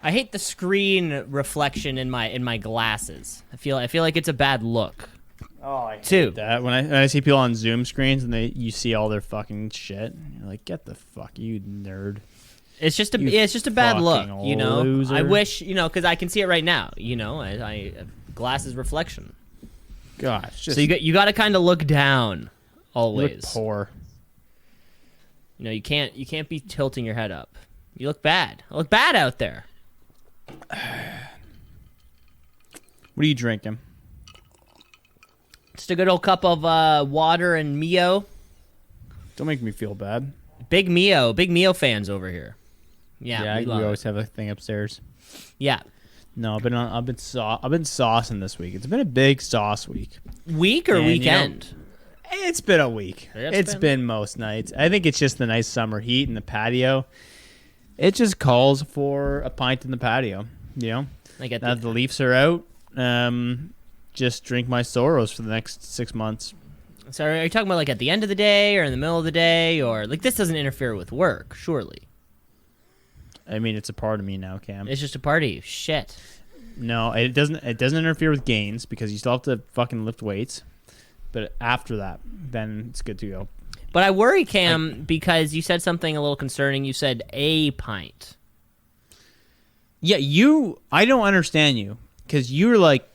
I hate the screen reflection in my glasses. I feel like it's a bad look. Oh, I hate that. When I see people on Zoom screens and you see all their fucking shit, you're like, get the fuck, you nerd. It's just a bad look, you know. Loser. I wish, you know, because I can see it right now, you know. I glasses reflection. Gosh, just so you got to kind of look down always. You look poor. You know, you can't be tilting your head up. You look bad. I look bad out there. What are you drinking? Just a good old cup of water and Mio. Don't make me feel bad. Big Mio fans over here. Yeah, you always have a thing upstairs. Yeah. No, I've been saucing this week. It's been a big sauce week. Week or weekend? You know, it's been a week. It's been most nights. I think it's just the nice summer heat in the patio. It just calls for a pint in the patio. You know, now the Leafs are out. Just drink my sorrows for the next 6 months. So are you talking about like at the end of the day or in the middle of the day, or like this doesn't interfere with work, surely? I mean, it's a part of me now, Cam. It's just a part of you. Shit. No, it doesn't. It doesn't interfere with gains because you still have to fucking lift weights. But after that, then it's good to go. But I worry, Cam, because you said something a little concerning. You said a pint. Yeah, I don't understand you because you're like,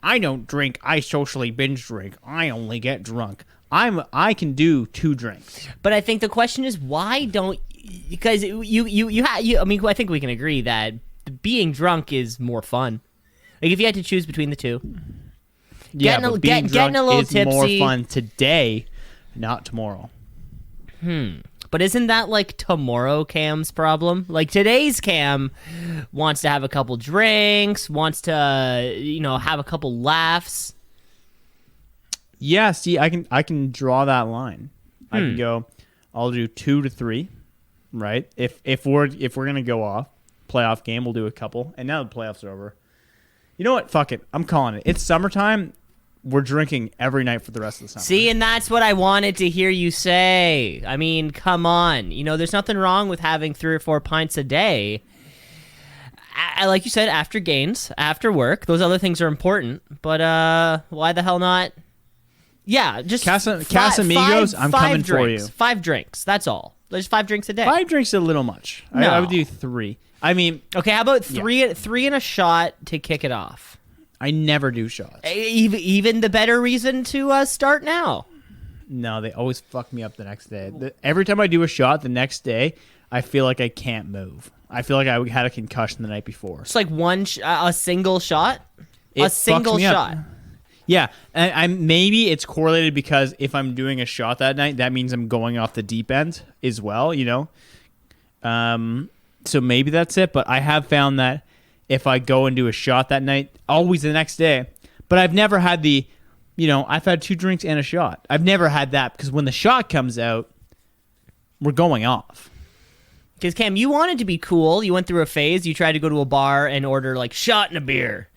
I don't drink. I socially binge drink. I only get drunk. I can do 2 drinks. But I think the question is why don't because I mean I think we can agree that being drunk is more fun. Like if you had to choose between the two. Yeah, but being drunk a little is tipsy. more fun today, not tomorrow. But isn't that like tomorrow Cam's problem? Like today's Cam wants to have a couple drinks, wants to, you know, have a couple laughs. Yeah, see, I can draw that line. I can go, I'll do 2 to 3, right? If we're gonna go off playoff game, we'll do a couple. And now the playoffs are over. You know what? Fuck it. I'm calling it. It's summertime. We're drinking every night for the rest of the summer. See, and that's what I wanted to hear you say. I mean, come on. You know, there's nothing wrong with having 3 or 4 pints a day. Like you said, after games, after work. Those other things are important. But why the hell not? Yeah, just Casamigos, I'm coming drinks, for you. 5 drinks. That's all. There's 5 drinks a day. 5 drinks is a little much. No. I would do 3. I mean, okay, how about three and a shot to kick it off? I never do shots. Even the better reason to start now. No, they always fuck me up the next day. Every time I do a shot the next day, I feel like I can't move. I feel like I had a concussion the night before. It's like a single shot? A single shot. Yeah, and maybe it's correlated because if I'm doing a shot that night, that means I'm going off the deep end as well, you know? So maybe that's it, but I have found that if I go and do a shot that night, always the next day. But I've never had I've had 2 drinks and a shot. I've never had that because when the shot comes out, we're going off. Because, Cam, you wanted to be cool. You went through a phase. You tried to go to a bar and order, like, shot and a beer.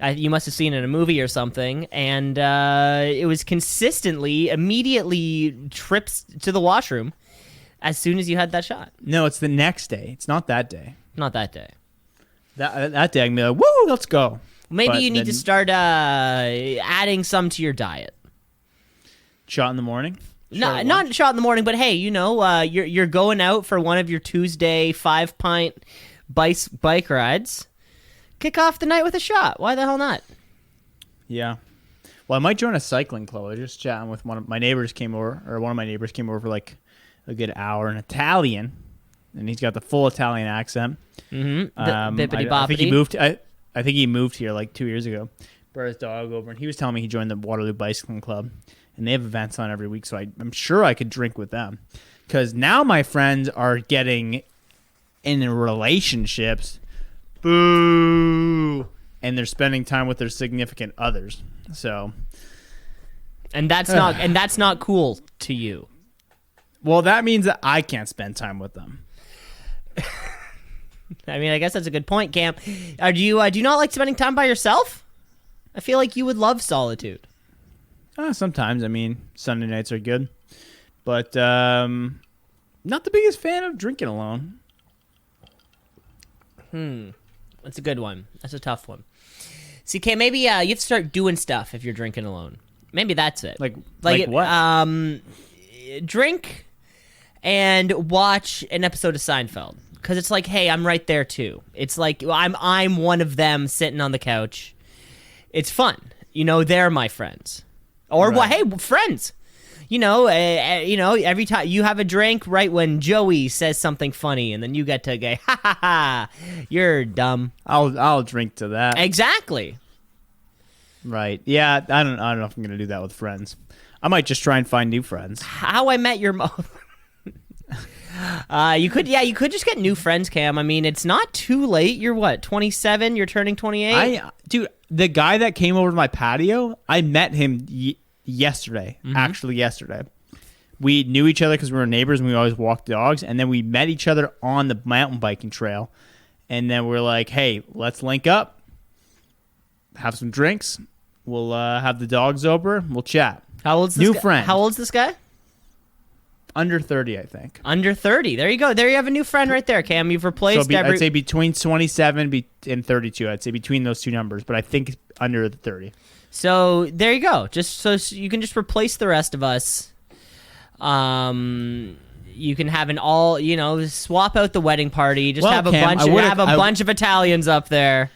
You must have seen it in a movie or something. And it was consistently, immediately trips to the washroom as soon as you had that shot. No, it's the next day. It's not that day. Not that day. That day, I can be like, woo, let's go. Maybe you need to start adding some to your diet. Shot in the morning? No, not shot in the morning, but hey, you know, you're going out for one of your Tuesday 5-pint bike rides. Kick off the night with a shot. Why the hell not? Yeah. Well, I might join a cycling club. I was just chatting with one of my neighbors for like a good hour, an Italian, and he's got the full Italian accent. Mm-hmm. I think he moved here like 2 years ago. Brought his dog over, and he was telling me he joined the Waterloo Bicycling Club, and they have events on every week. So I'm sure I could drink with them, because now my friends are getting in relationships. Boo! And they're spending time with their significant others. So, and that's not cool to you. Well, that means that I can't spend time with them. I mean, I guess that's a good point, Cam. Do you not like spending time by yourself? I feel like you would love solitude. Sometimes. I mean, Sunday nights are good. But not the biggest fan of drinking alone. That's a good one. That's a tough one. CK, maybe you have to start doing stuff if you're drinking alone. Maybe that's it. Like what? Drink and watch an episode of Seinfeld. Because it's like, hey, I'm right there too. It's like I'm one of them sitting on the couch. It's fun. They're my friends. Or Right. hey, friends. Every time you have a drink, right when Joey says something funny, and then you get to go, ha ha ha, you're dumb. I'll drink to that. Exactly. Right. Yeah. I don't know if I'm gonna do that with friends. I might just try and find new friends. How I Met Your Mother. You could just get new friends, Cam. I mean, it's not too late. You're what, 27? You're turning 28? Dude, the guy that came over to my patio, I met him yesterday. Actually, yesterday. We knew each other because we were neighbors and we always walked dogs. And then we met each other on the mountain biking trail. And then we're like, hey, let's link up, have some drinks. We'll have the dogs over. We'll chat. How old's this New guy? friend. How old's this guy? Under 30, I think. Under 30. There you go. There you have a new friend right there, Cam. You've replaced I'd say between 27 and 32. I'd say between those two numbers, but I think under the 30. So there you go. Just so you can just replace the rest of us. You can have swap out the wedding party. Just have a Cam, bunch of Italians up there.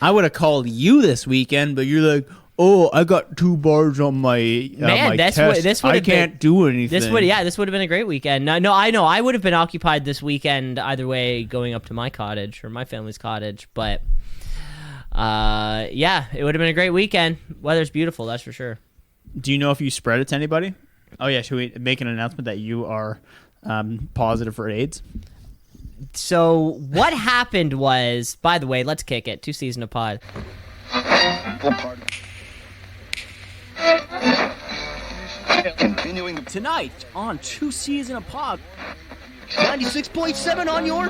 I would have called you this weekend, but you're like, oh, I got 2 bars on my my test. I can't do anything. This would have been a great weekend. No, I know. I would have been occupied this weekend either way, going up to my cottage or my family's cottage. But yeah, it would have been a great weekend. Weather's beautiful, that's for sure. Do you know if you spread it to anybody? Oh yeah, should we make an announcement that you are positive for AIDS? So what happened was, by the way, let's kick it. 2 Cees in a pod. Continuing Tonight on Two Cees in a Pod, 96.7 on your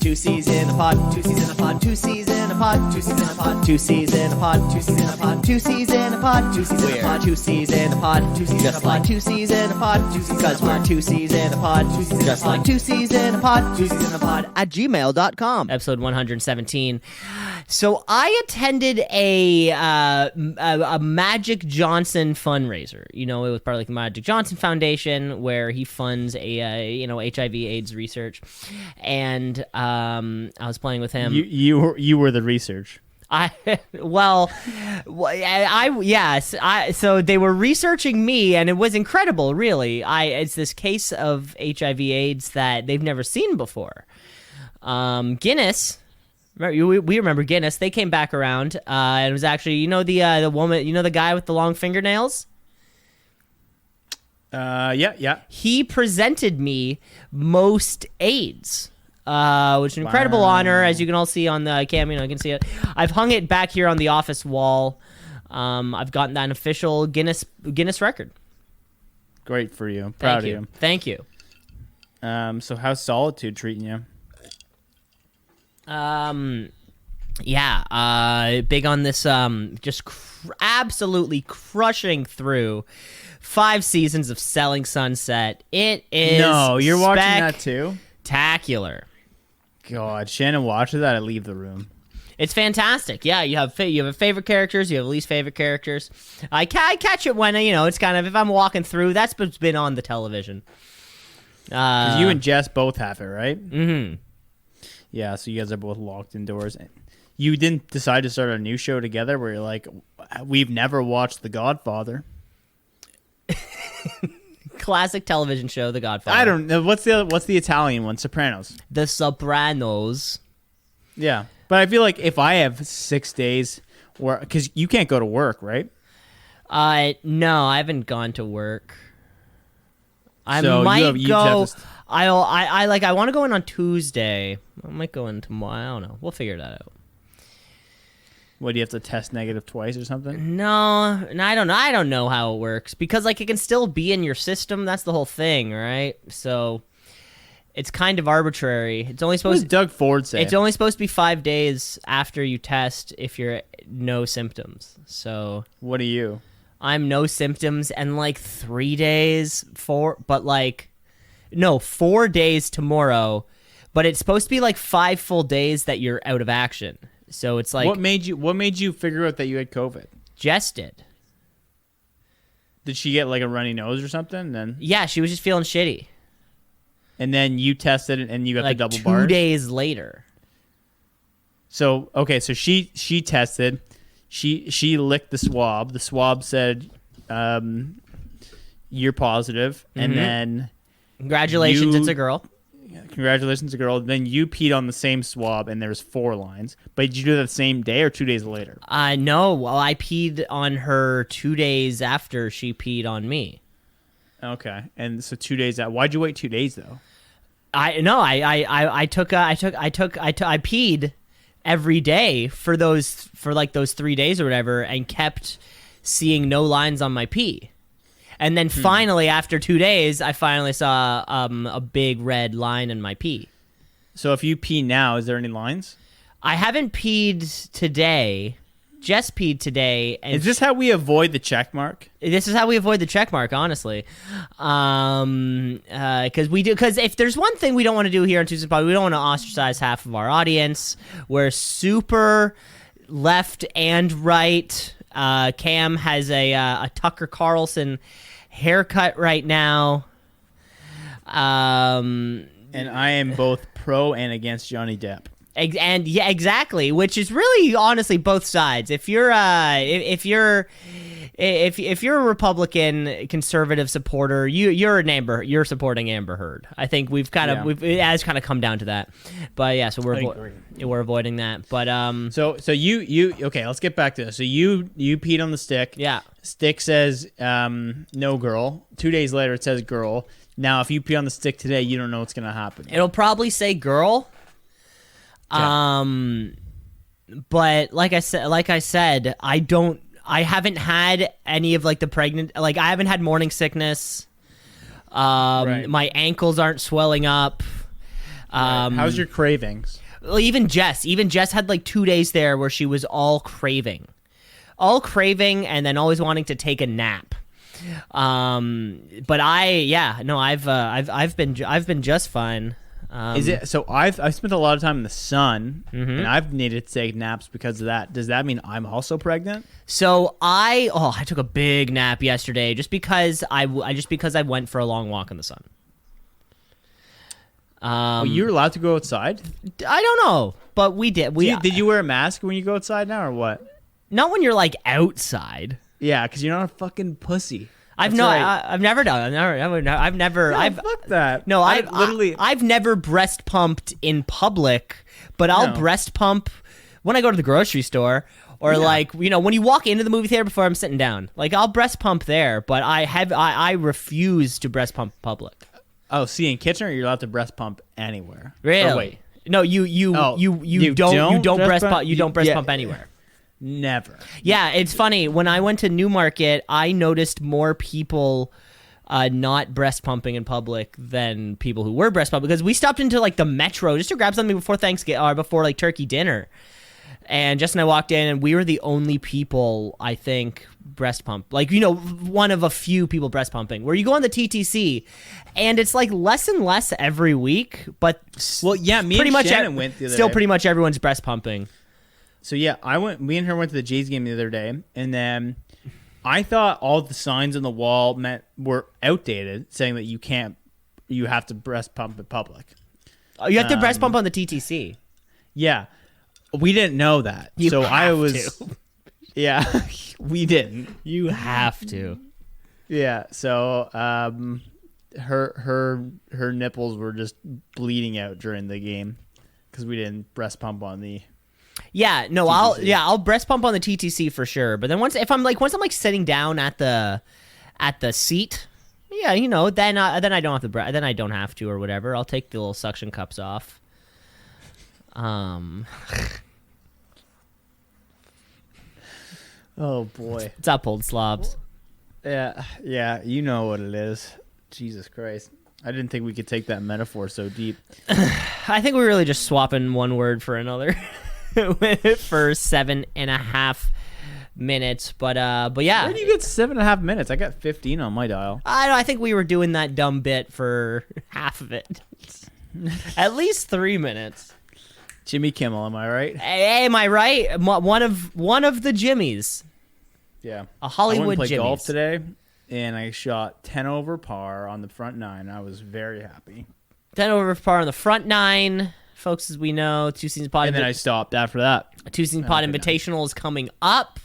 Two Cees in a pod, 2 Cees in a pod, 2 Cees in a pod, 2 Cees in a pod, 2 Cees in a pod, 2 Cees in a pod, 2 Cees in a pod, 2 Cees in a pod, 2 Cees in a pod, 2 Cees in a pod, 2 Cees in a pod, 2 Cees because we're 2 Cees in a pod, just like 2 Cees in a pod, 2 Cees in a pod at gmail.com. Episode 117. So I attended a Magic Johnson fundraiser. It was part of like the Magic Johnson Foundation, where he funds HIV/AIDS research, and I was playing with him. You were the research. So they were researching me, and it was incredible, really. It's this case of HIV/AIDS that they've never seen before. Guinness. We remember Guinness. They came back around, and it was actually the woman, the guy with the long fingernails. Yeah. He presented me most AIDS, which is an incredible honor, as you can all see on the cam. You can see it. I've hung it back here on the office wall. I've gotten that official Guinness record. Great for you. Proud of you. Thank you. So how's Solitude treating you? Big on this, just absolutely crushing through 5 seasons of Selling Sunset. It is No, you're watching that too? Spectacular. God, Shannon watches that, I leave the room. It's fantastic. Yeah, you have favorite characters, you have least favorite characters. I catch it when, it's kind of, if I'm walking through, that's what's been on the television. 'Cause you and Jess both have it, right? Mm-hmm. Yeah, so you guys are both locked indoors. You didn't decide to start a new show together where you're like, we've never watched The Godfather. Classic television show, The Godfather. I don't know. What's the Italian one? Sopranos. The Sopranos. Yeah. But I feel like if I have 6 days, because you can't go to work, right? No, I haven't gone to work. I So might you go. have to I want to go in on Tuesday. I might go in tomorrow. I don't know. We'll figure that out. What, do you have to test negative twice or something? No, I don't know. I don't know how it works because it can still be in your system. That's the whole thing, right? So it's kind of arbitrary. It's only What supposed does Doug Ford say? It's only supposed to be 5 days after you test if you're no symptoms. So What are you? I'm no symptoms, and like 3 days, 4 days tomorrow, but it's supposed to be like 5 full days that you're out of action. So it's like, what made you figure out that you had COVID? Jess did. Did she get like a runny nose or something? Then Yeah, she was just feeling shitty. and then you tested it and you got Like the double 2 bars. days later. So okay, so she tested. She licked the swab. The swab said, "You're positive," and then Congratulations, You- it's a girl. congratulations, girl. Then you peed on the same swab, and there's 4 lines. But did you do that the same day or 2 days later? No, well, I peed on her 2 days after she peed on me. Okay, and so 2 days out. Why'd you wait 2 days though? I peed every day for those 3 days or whatever, and kept seeing no lines on my pee. And then finally, after 2 days, I finally saw a big red line in my pee. So if you pee now, is there any lines? I haven't peed today. Jess peed today. And Is this how we avoid the check mark? This is how we avoid the check mark, honestly. Because if there's one thing we don't want to do here on Two Cees Pod, we don't want to ostracize half of our audience. We're super left and right. Cam has a Tucker Carlson haircut right now. And I am both pro and against Johnny Depp. And yeah, exactly. Which is really, honestly, both sides. If you're a Republican conservative supporter, you're supporting Amber Heard. I think it has kind of come down to that. But yeah, so we're avoiding that. But So you okay? Let's get back to this. So you peed on the stick. yeah. Stick says no girl. 2 days later it says girl. Now if you pee on the stick today, you don't know what's gonna happen. It'll probably say girl. Okay. But like I said, I haven't had any of like the pregnant, like I haven't had morning sickness. Right. My ankles aren't swelling up. How's your cravings? Well, even Jess had like 2 days there where she was all craving, and then always wanting to take a nap. But I've been just fine. Is it so? I've spent a lot of time in the sun, and I've needed to take naps because of that. Does that mean I'm also pregnant? So I took a big nap yesterday just because I went for a long walk in the sun. You're allowed to go outside. I don't know, but we did. Did you wear a mask when you go outside now, or what? Not when you're like outside. Yeah, because you're not a fucking pussy. I've never done. I've never. Fuck that. No, literally. I've never breast pumped in public, but I'll No. breast pump when I go to the grocery store, or like when you walk into the movie theater before I'm sitting down. Like I'll breast pump there, but I refuse to breast pump in public. Oh, see, in Kitchener, you're allowed to breast pump anywhere. Really? Or wait, No, you don't breast pump. You don't breast pump anywhere. never. Yeah, it's funny. When I went to Newmarket, I noticed more people not breast pumping in public than people who were breast pumping, because we stopped into like the Metro just to grab something before Thanksgiving or before like turkey dinner. And Jess and I walked in, and we were the only people, I think, breast pump. Like, one of a few people breast pumping. Where you go on the TTC, and it's like less and less every week. But Well, yeah, me pretty and much Shannon went the other still day. pretty much everyone's breast pumping. So yeah, me and her went to the Jays game the other day, and then I thought all the signs on the wall were outdated, saying that you have to breast pump in public. You have to breast pump on the TTC. Yeah, we didn't know that, so I have was. to. Yeah, we didn't. You have to. Yeah, so her nipples were just bleeding out during the game because we didn't breast pump on the. Yeah, no, TTC. I'll breast pump on the TTC for sure. But then once I'm sitting down at the seat, yeah, then I don't have to then I don't have to or whatever. I'll take the little suction cups off. Oh boy. It's up, old slobs. Yeah, you know what it is. Jesus Christ. I didn't think we could take that metaphor so deep. I think we're really just swapping one word for another for 7.5 minutes. But yeah. Where do you get 7.5 minutes? I got 15 on my dial. I think we were doing that dumb bit for half of it. At least 3 minutes. Jimmy Kimmel, am I right? Hey, am I right? One of the Jimmies. Yeah. A Hollywood I went and played Jimmy's. golf today, and I shot 10 over par on the front 9. I was very happy. 10 over par on the front 9. Folks, as we know, Two Cees Pod. And then I stopped after that. Two Cees Pod Invitational is coming up.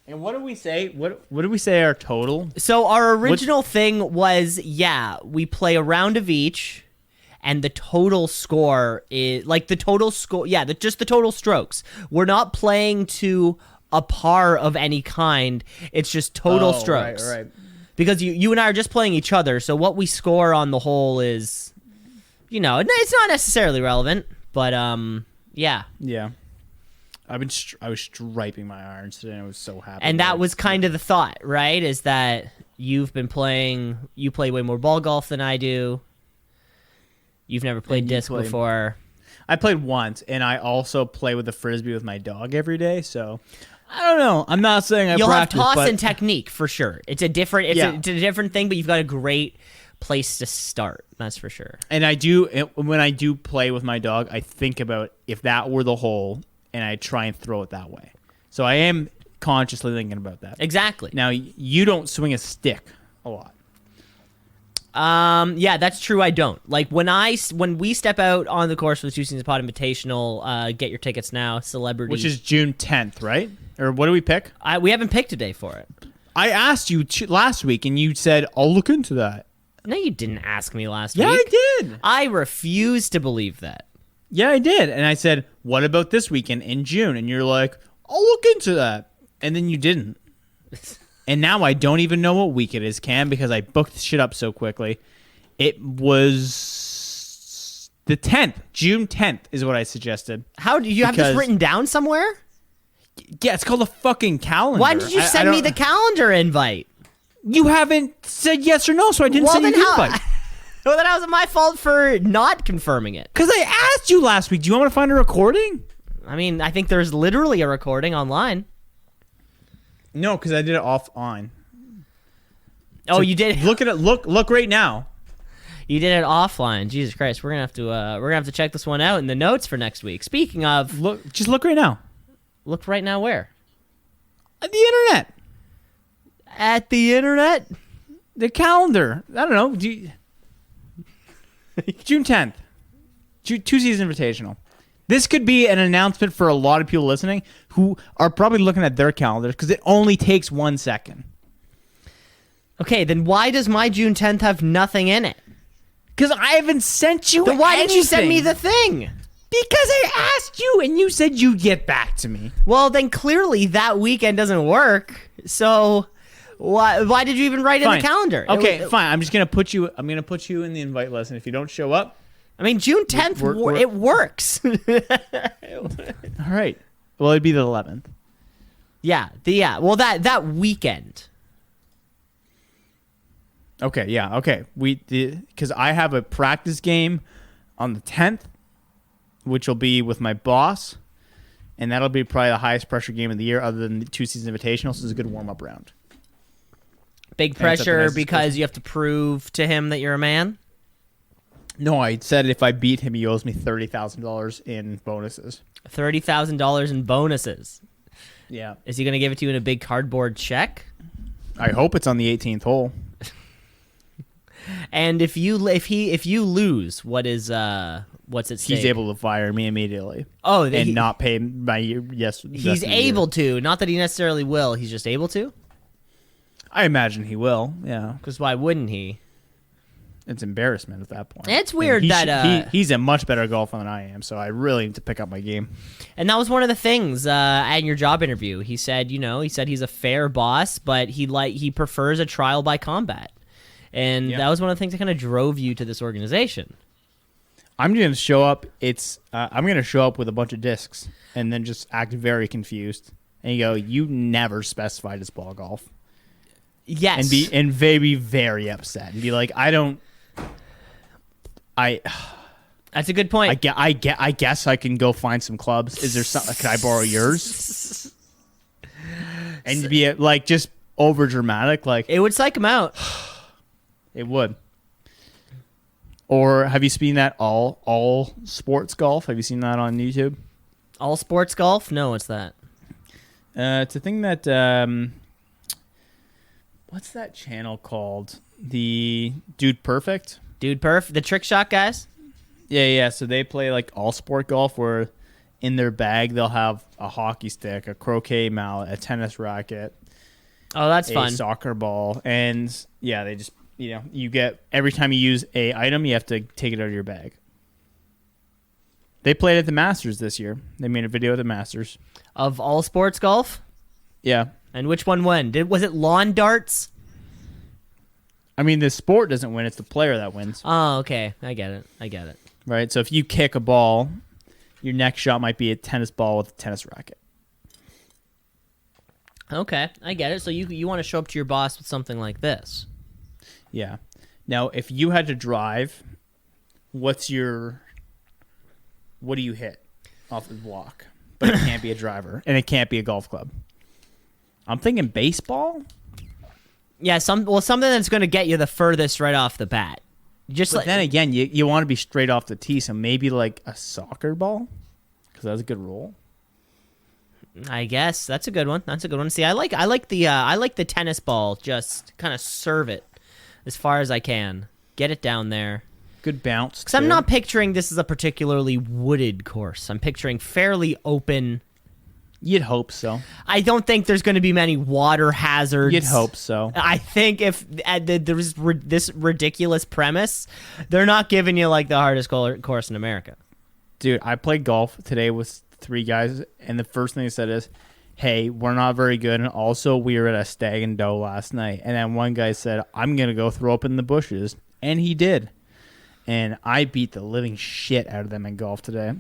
And what did we say? What did we say our total? So our original thing was, we play a round of each, and the total score is like the total score. Yeah, just the total strokes. We're not playing to a par of any kind. It's just total strokes. Right. Because you and I are just playing each other. So what we score on the whole is, it's not necessarily relevant. But yeah. Yeah. I was striping my irons today, and I was so happy. And that was kind of the thought, right? Is that you play way more ball golf than I do. You've never played disc before. I played once, and I also play with the Frisbee with my dog every day, so I don't know. I'm not saying You'll practice, have toss but and technique for sure. It's a different thing, but you've got a great place to start. That's for sure. And when I do play with my dog, I think about if that were the hole, and I try and throw it that way. So I am consciously thinking about that. Exactly. Now, you don't swing a stick a lot. Yeah, that's true. I don't. Like when we step out on the course for the Two Cees Pod Invitational, get your tickets now, celebrity. Which is June 10th, right? Or what do we pick? We haven't picked a day for it. I asked you last week, and you said, I'll look into that. No, you didn't ask me last Yeah, week. I did. I refuse to believe that. Yeah, I did. And I said, what about this weekend in June? And you're like, I'll look into that. And then you didn't. And now I don't even know what week it is, Cam, because I booked shit up so quickly. It was the 10th. June 10th is what I suggested. How do you have this written down somewhere? Yeah, it's called a fucking calendar. Why did you send me the calendar invite? You haven't said yes or no, so I didn't send you the invite. Well, then how was it my fault for not confirming it? Because I asked you last week. Do you want me to find a recording? I mean, I think there's literally a recording online. No, because I did it offline. Oh, So you did? Look at it. Look right now. You did it offline. Jesus Christ, we're gonna have to check this one out in the notes for next week. Speaking of, Just look right now. Look right now where? At the internet. At the internet? The calendar. I don't know. June 10th. Two Cees Invitational. This could be an announcement for a lot of people listening who are probably looking at their calendars because it only takes 1 second. Okay, then why does my June 10th have nothing in it? Because I haven't sent you Then why did you send me anything. the thing? Because I asked you and you said you'd get back to me. Well, then clearly that weekend doesn't work. So why did you even write in the calendar? Okay, fine. I'm going to put you in the invite list, and if you don't show up, I mean, June 10th, it works. all right. Well, it'd be the 11th. Yeah. Well, that weekend. Okay, yeah, okay. Because I have a practice game on the 10th, which will be with my boss, and that'll be probably the highest pressure game of the year other than the Two Cees Invitational, so it's a good warm-up round. Big pressure because you have to prove to him that you're a man? No, I said if I beat him, he owes me $30,000 in bonuses. $30,000 in bonuses. Yeah. Is he going to give it to you in a big cardboard check? I hope it's on the 18th hole. And if you lose, what's at stake? He's able to fire me immediately. Oh, and not pay my yes. He's able to. Not that he necessarily will. He's just able to. I imagine he will. Yeah. Because why wouldn't he? It's embarrassment at that point. It's weird he's a much better golfer than I am, so I really need to pick up my game. And that was one of the things at your job interview. He said, he's a fair boss, but he prefers a trial by combat. And that was one of the things that kind of drove you to this organization. I'm going to show up. I'm going to show up with a bunch of discs and then just act very confused. And you go, you never specified as ball golf. Yes. And be very upset and be like, That's a good point. I guess I can go find some clubs. Is there something? Can I borrow yours? and be like just over dramatic. Like It would psych him out. it would. Or have you seen that all sports golf? Have you seen that on YouTube? All sports golf? No, what's that? It's a thing that what's that channel called? The Dude Perfect. Dude Perf, the trick shot guys? Yeah. So they play like all sport golf where in their bag they'll have a hockey stick, a croquet mallet, a tennis racket, Oh, that's a fun. soccer ball, and yeah, they just you get every time you use a item, you have to take it out of your bag. They played at the Masters this year. They made a video at the Masters. Of all sports golf? Yeah. And which one won? Was it lawn darts? I mean, the sport doesn't win. It's the player that wins, Oh, okay. I get it. right? So if you kick a ball, your next shot might be a tennis ball with a tennis racket. Okay, I get it. So you want to show up to your boss with something like this. Yeah. Now, if you had to drive, what do you hit off the block? But it can't be a driver, and it can't be a golf club. I'm thinking baseball. Yeah, something that's going to get you the furthest right off the bat. Just But like then again, you want to be straight off the tee, so maybe like a soccer ball, because that's a good roll. I guess that's a good one. See, I like the tennis ball. Just kind of serve it as far as I can. Get it down there. Good bounce. Because I'm too. not picturing this as a particularly wooded course. I'm picturing fairly open. You'd hope so. I don't think there's going to be many water hazards. You'd hope so. I think if there's this ridiculous premise, they're not giving you like the hardest course in America. Dude, I played golf today with 3 guys, and the first thing they said is, hey, we're not very good, and also we were at a stag and doe last night. And then one guy said, I'm going to go throw up in the bushes. And he did. And I beat the living shit out of them in golf today.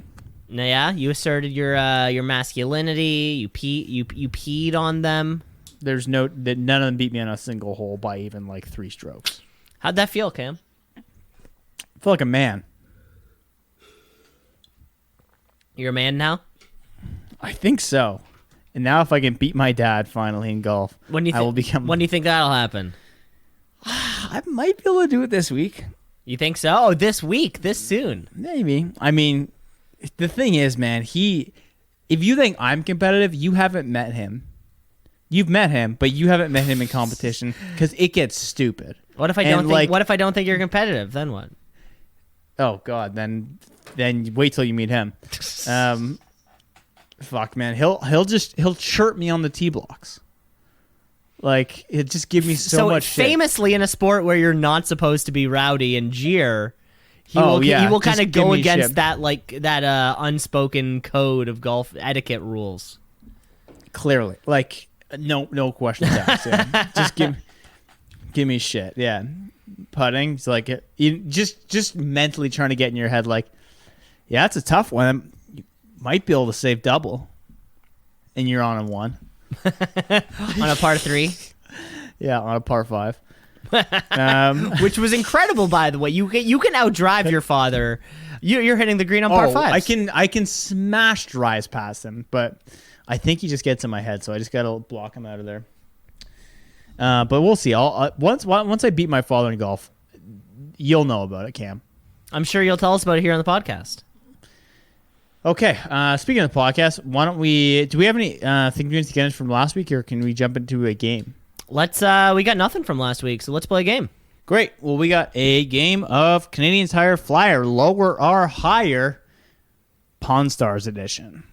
Now, yeah, you asserted your masculinity. You peed on them. There's none of them beat me on a single hole by even like 3 strokes. How'd that feel, Cam? I feel like a man. You're a man now? I think so. And now if I can beat my dad finally in golf, When do you I will become... When do you think that'll happen? I might be able to do it this week. You think so? Oh, this week, this soon. Maybe. I mean, the thing is, man, if you think I'm competitive, you haven't met him. You've met him, but you haven't met him in competition because it gets stupid. What if I don't think? What if I don't think you're competitive? Then what? Oh God, then wait till you meet him. Fuck, man, he'll chirp me on the tee blocks. Like it just give me so much shit. Famously in a sport where you're not supposed to be rowdy and jeer, he will just kind of give go me against shit. that unspoken code of golf etiquette rules. Clearly, like no questions asked. Yeah. Just give me shit. Yeah, putting. It's like you just mentally trying to get in your head. Like, yeah, it's a tough one. You might be able to save double, and you're on a 1. On a par 3. Yeah, on a par 5. Which was incredible, by the way. You can outdrive your father. You're hitting the green on par 5s. I can smash drives past him, but I think he just gets in my head, so I just gotta block him out of there. But we'll see. Once I beat my father in golf, you'll know about it, Cam. I'm sure you'll tell us about it here on the podcast. Okay. Speaking of the podcast, why don't we? Do we have any things to get in from last week, or can we jump into a game? Let's. We got nothing from last week, so let's play a game. Great. Well, we got a game of Canadian Tire Flyer, lower or higher, Pawn Stars edition.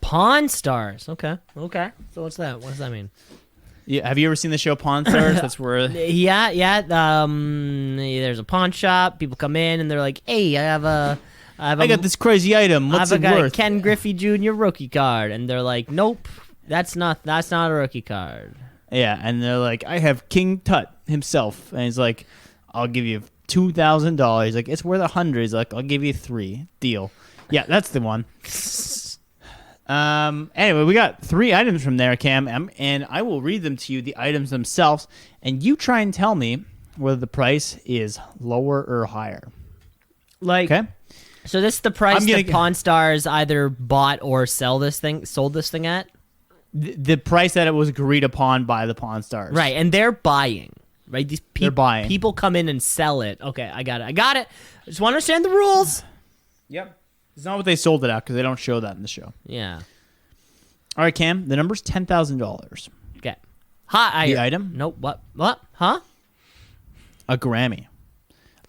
Pawn Stars. Okay. So what's that? What does that mean? Yeah, have you ever seen the show Pawn Stars? That's where. Yeah. There's a pawn shop. People come in and they're like, "Hey, I got this crazy item. What's it worth?" A Ken Griffey Jr. rookie card, and they're like, "Nope, that's not a rookie card." Yeah, and they're like, "I have King Tut himself," and he's like, "I'll give you $2,000." He's like, "It's worth $100." He's like, "I'll give you $3." Deal. Yeah, that's the one. Anyway, we got 3 items from there, Cam, and I will read them to you, the items themselves, and you try and tell me whether the price is lower or higher. Like, okay. So this is the price that Pawn Stars either bought or sold this thing at? the price that it was agreed upon by the Pawn Stars. Right, and they're buying. Right, these They're buying. People come in and sell it. Okay, I got it. I just want to understand the rules. Yep. It's not what they sold it at because they don't show that in the show. Yeah. All right, Cam. The number's $10,000. Okay. Hi. The item? Nope. What? Huh? A Grammy.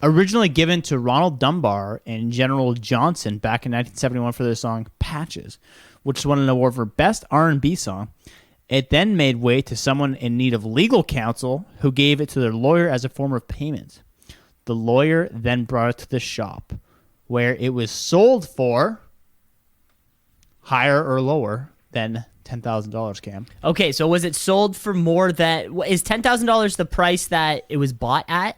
Originally given to Ronald Dunbar and General Johnson back in 1971 for their song Patches, which won an award for Best R&B Song. It then made way to someone in need of legal counsel who gave it to their lawyer as a form of payment. The lawyer then brought it to the shop, where it was sold for higher or lower than $10,000, Cam. Okay, so was it sold for more than... Is $10,000 the price that it was bought at?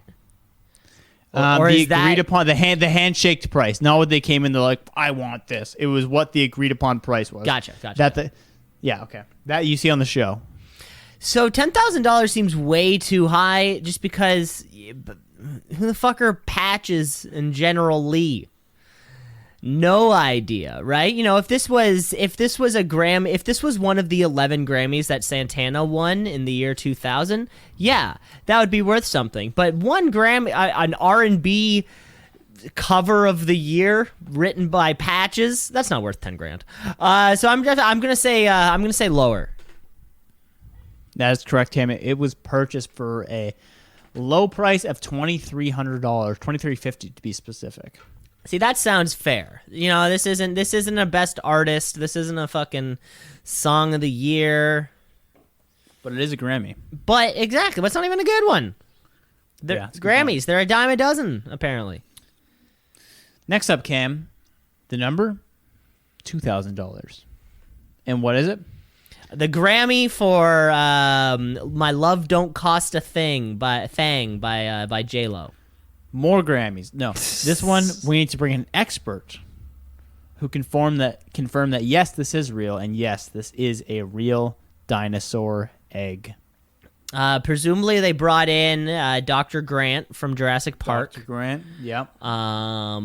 Or the is that... agreed upon, the handshaked price. Not what they came in, they're like, I want this. It was what the agreed upon price was. Gotcha. Yeah, okay. That you see on the show. So $10,000 seems way too high just because who the fuck are Patches and General Lee? No idea, right? You know, if this was if this was one of the 11 Grammys that Santana won in the year 2000, yeah, that would be worth something. But one Grammy, an R&B cover of the year written by Patches, that's not worth 10 grand. So I'm gonna say lower. That is correct, Cam. It was purchased for a low price of $2,300, $2,350 to be specific. See, that sounds fair. You know, this isn't a best artist. This isn't a fucking song of the year. But it is a Grammy. But exactly, but it's not even a good one. Yeah, Grammys, they're a dime a dozen, apparently. Next up, Cam, the number $2,000. And what is it? The Grammy for "My Love Don't Cost a Thing" by J-Lo. More Grammys. No, this one we need to bring an expert who confirm that yes, this is real, and yes, this is a real dinosaur egg. Presumably, they brought in Dr. Grant from Jurassic Park. Dr. Grant, yep. Or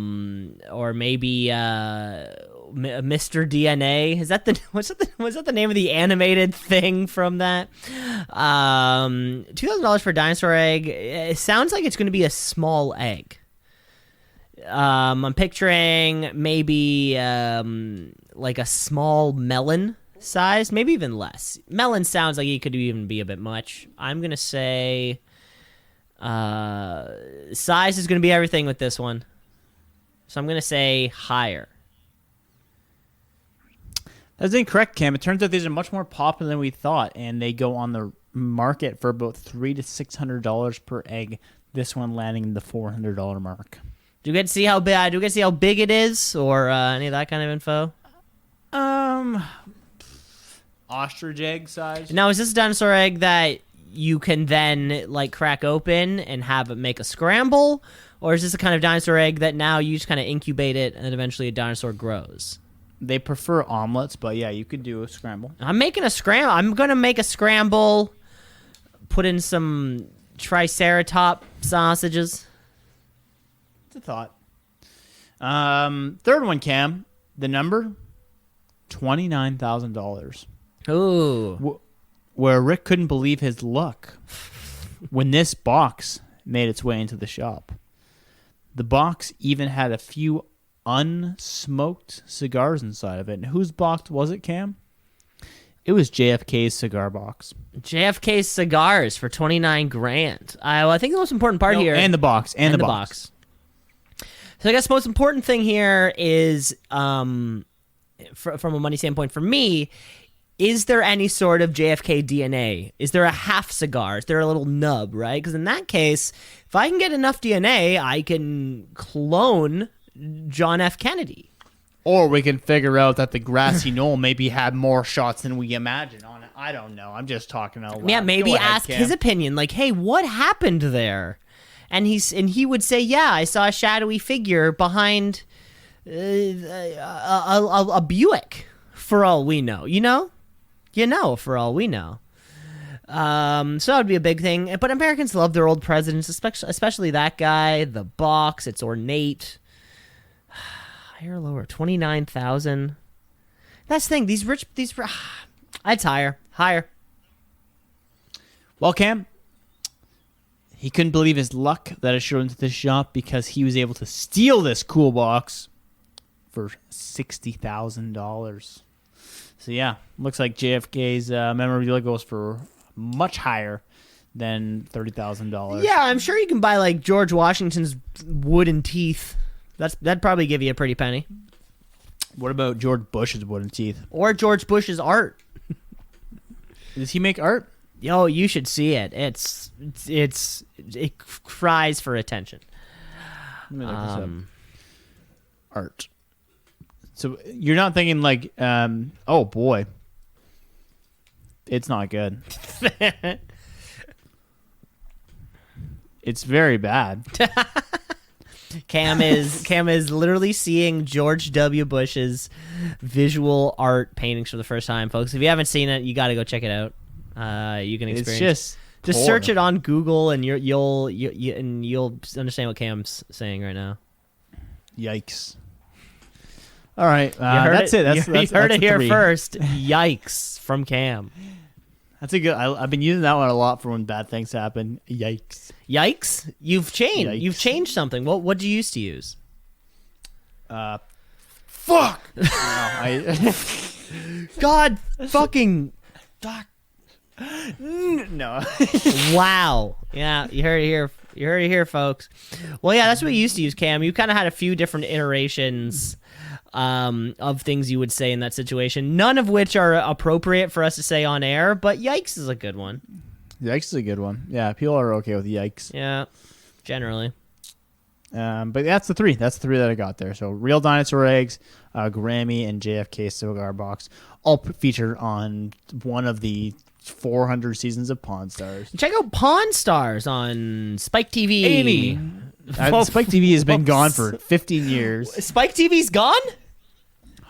maybe Mr. DNA. Is that was that the name of the animated thing from that? $2,000 for a dinosaur egg. It sounds like it's going to be a small egg. I'm picturing maybe like a small melon size, maybe even less. Melon sounds like it could even be a bit much. I'm gonna say size is gonna be everything with this one, so I'm gonna say higher. That's incorrect, Cam. It turns out these are much more popular than we thought, and they go on the market for about $300 to $600 per egg. This one landing in the $400 mark. Do you get to see how big? Do you get to see how big it is, or any of that kind of info? Ostrich egg size. Now, is this a dinosaur egg that you can then like crack open and have it make a scramble, or is this a kind of dinosaur egg that now you just kind of incubate it and eventually a dinosaur grows? They prefer omelets, but yeah, you could do a scramble. I'm making a scramble. I'm gonna make a scramble. Put in some triceratop sausages. It's a thought. Third one, Cam. The number $29,000. Ooh. Where Rick couldn't believe his luck when this box made its way into the shop. The box even had a few unsmoked cigars inside of it. And whose box was it, Cam? It was JFK's cigar box. JFK's cigars for 29 grand. I think the most important part here... And the box. And the box. So I guess the most important thing here is, from a money standpoint for me, is there any sort of JFK DNA? Is there a half cigar? Is there a little nub, right? Because in that case, if I can get enough DNA, I can clone John F. Kennedy. Or we can figure out that the grassy knoll maybe had more shots than we imagine on it. I don't know. I'm just talking out loud. Yeah, maybe ask his opinion. Like, hey, what happened there? And he would say, yeah, I saw a shadowy figure behind a Buick, for all we know. For all we know. So that would be a big thing. But Americans love their old presidents, especially that guy. The box, it's ornate. Higher or lower? 29,000. That's the thing. These rich. I It's higher. Higher. Well, Cam, he couldn't believe his luck that it showed into this shop because he was able to steal this cool box for $60,000. So yeah, looks like JFK's memorabilia goes for much higher than $30,000. Yeah, I'm sure you can buy like George Washington's wooden teeth. That'd probably give you a pretty penny. What about George Bush's wooden teeth? Or George Bush's art. Does he make art? Yo, you should see it. It cries for attention. Let me look this up. Art. So you're not thinking like, oh boy, it's not good. It's very bad. Cam is literally seeing George W. Bush's visual art paintings for the first time, folks. If you haven't seen it, you got to go check it out. You can experience. It's just search it on Google, and you'll understand what Cam's saying right now. Yikes! All right, that's it. You heard it here first. Yikes from Cam. That's a good. I've been using that one a lot for when bad things happen. Yikes! Yikes! You've changed. Yikes. You've changed something. What did you used to use? Fuck! God fucking. No. Wow. Yeah, you heard it here. You heard it here, folks. Well, yeah, that's what you used to use, Cam. You kind of had a few different iterations of things you would say in that situation, none of which are appropriate for us to say on air, but yikes is a good one. Yikes is a good one. Yeah, people are okay with yikes. Yeah, generally. But that's the three. That's the three that I got there. So Real Dinosaur Eggs, Grammy, and JFK Cigar Box, all featured on one of the 400 seasons of Pawn Stars. Check out Pawn Stars on Spike TV. 80. Spike TV has been gone for 15 years. Spike TV's gone?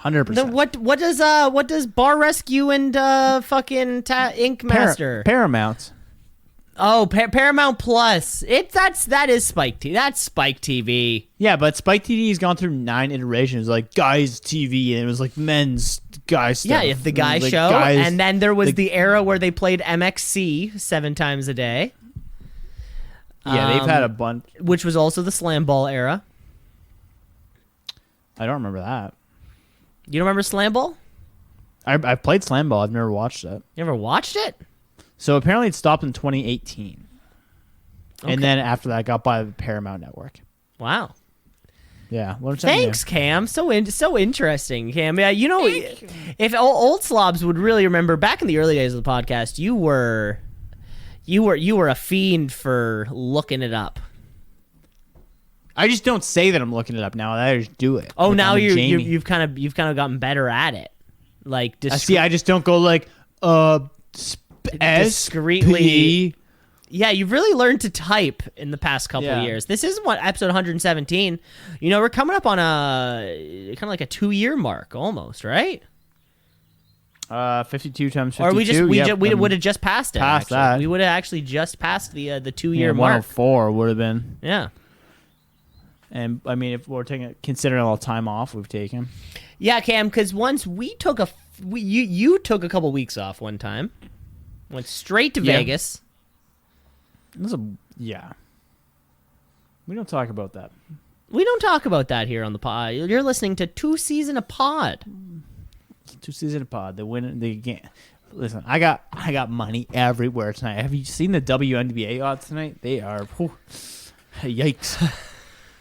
100%. Then what does Bar Rescue and fucking Ink Master? Paramount. Oh, Paramount Plus. That is Spike TV. That's Spike TV. Yeah, but Spike TV has gone through 9 iterations, like Guys TV, and it was like men's guys stuff. Yeah, you have the Guy like Show, guys, and then there was the era where they played MXC 7 times a day. Yeah, they've had a bunch. Which was also the Slam Ball era. I don't remember that. You don't remember Slam Ball? I've played Slam Ball. I've never watched it. You ever watched it? So apparently it stopped in 2018. Okay. And then after that, got by the Paramount Network. Wow. Yeah. Thanks, Cam. So interesting, Cam. Yeah, if old slobs would really remember, back in the early days of the podcast, you were a fiend for looking it up. I just don't say that I'm looking it up now. I just do it. Oh, like now I'm a Jamie. you've kind of gotten better at it. Like I just don't go like discreetly. Yeah, you've really learned to type in the past couple of Yeah. years. This is episode 117. We're coming up on a kind of like a 2-year mark almost, right? 52 times 52. Or we would have just passed it. Past actually. that. We would have actually just passed the 2-year Yeah, mark. 104 would have been. Yeah. And I mean, if we're considering all the time off we've taken. Yeah, Cam, because once we took you took a couple weeks off one time, went straight to Vegas. Yeah. We don't talk about that. We don't talk about that here on the pod. You're listening to Two Cees in a Pod. Two Cees in a Pod. They win the game. Listen, I got money everywhere tonight. Have you seen the WNBA odds tonight? They are yikes.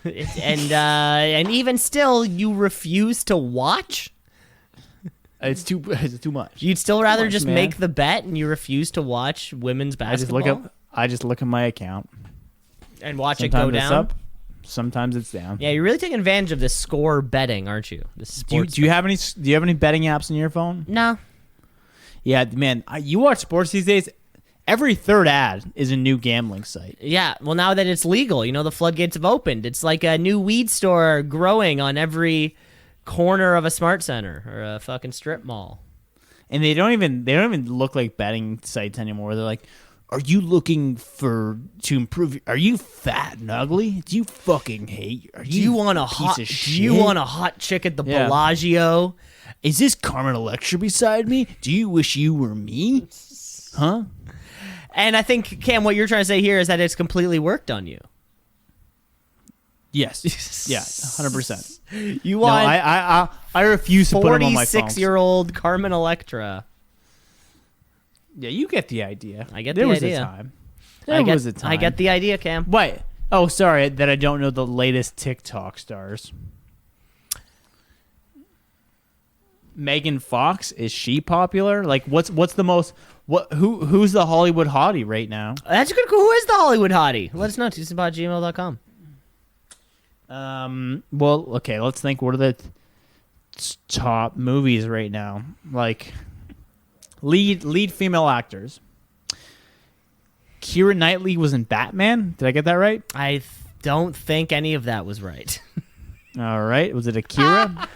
And even still, you refuse to watch? It's too much. You'd still rather just man. make the bet and you refuse to watch women's basketball? I just look at my account and watch sometimes it go it's down? up, sometimes it's down. Yeah, you're really taking advantage of this score betting, aren't you? This Do you have any betting apps on your phone? No. Yeah, man, you watch sports these days. Every third ad is a new gambling site. Yeah, well, now that it's legal, the floodgates have opened. It's like a new weed store growing on every corner of a smart center or a fucking strip mall. And they don't even look like betting sites anymore. They're like, Are you looking to improve? Are you fat and ugly? Do you fucking hate? Do you want a hot? Do you want a hot chick at the Bellagio? Is this Carmen Electra beside me? Do you wish you were me? Huh? And I think, Cam, what you're trying to say here is that it's completely worked on you. Yes. Yeah, 100%. You want I refuse to put them on my phone. 46-year-old Carmen Electra. Yeah, you get the idea. I get the idea. There was a time. There was a time. I get the idea, Cam. Wait. Oh, sorry that I don't know the latest TikTok stars. Megan Fox, is she popular? Like, what's the most? Who's the Hollywood hottie right now? That's good. Who is the Hollywood hottie? Let us know. twoceesinapod@gmail.com. Well, okay. Let's think. What are the top movies right now? Like, lead female actors. Keira Knightley was in Batman. Did I get that right? I don't think any of that was right. All right. Was it Akira?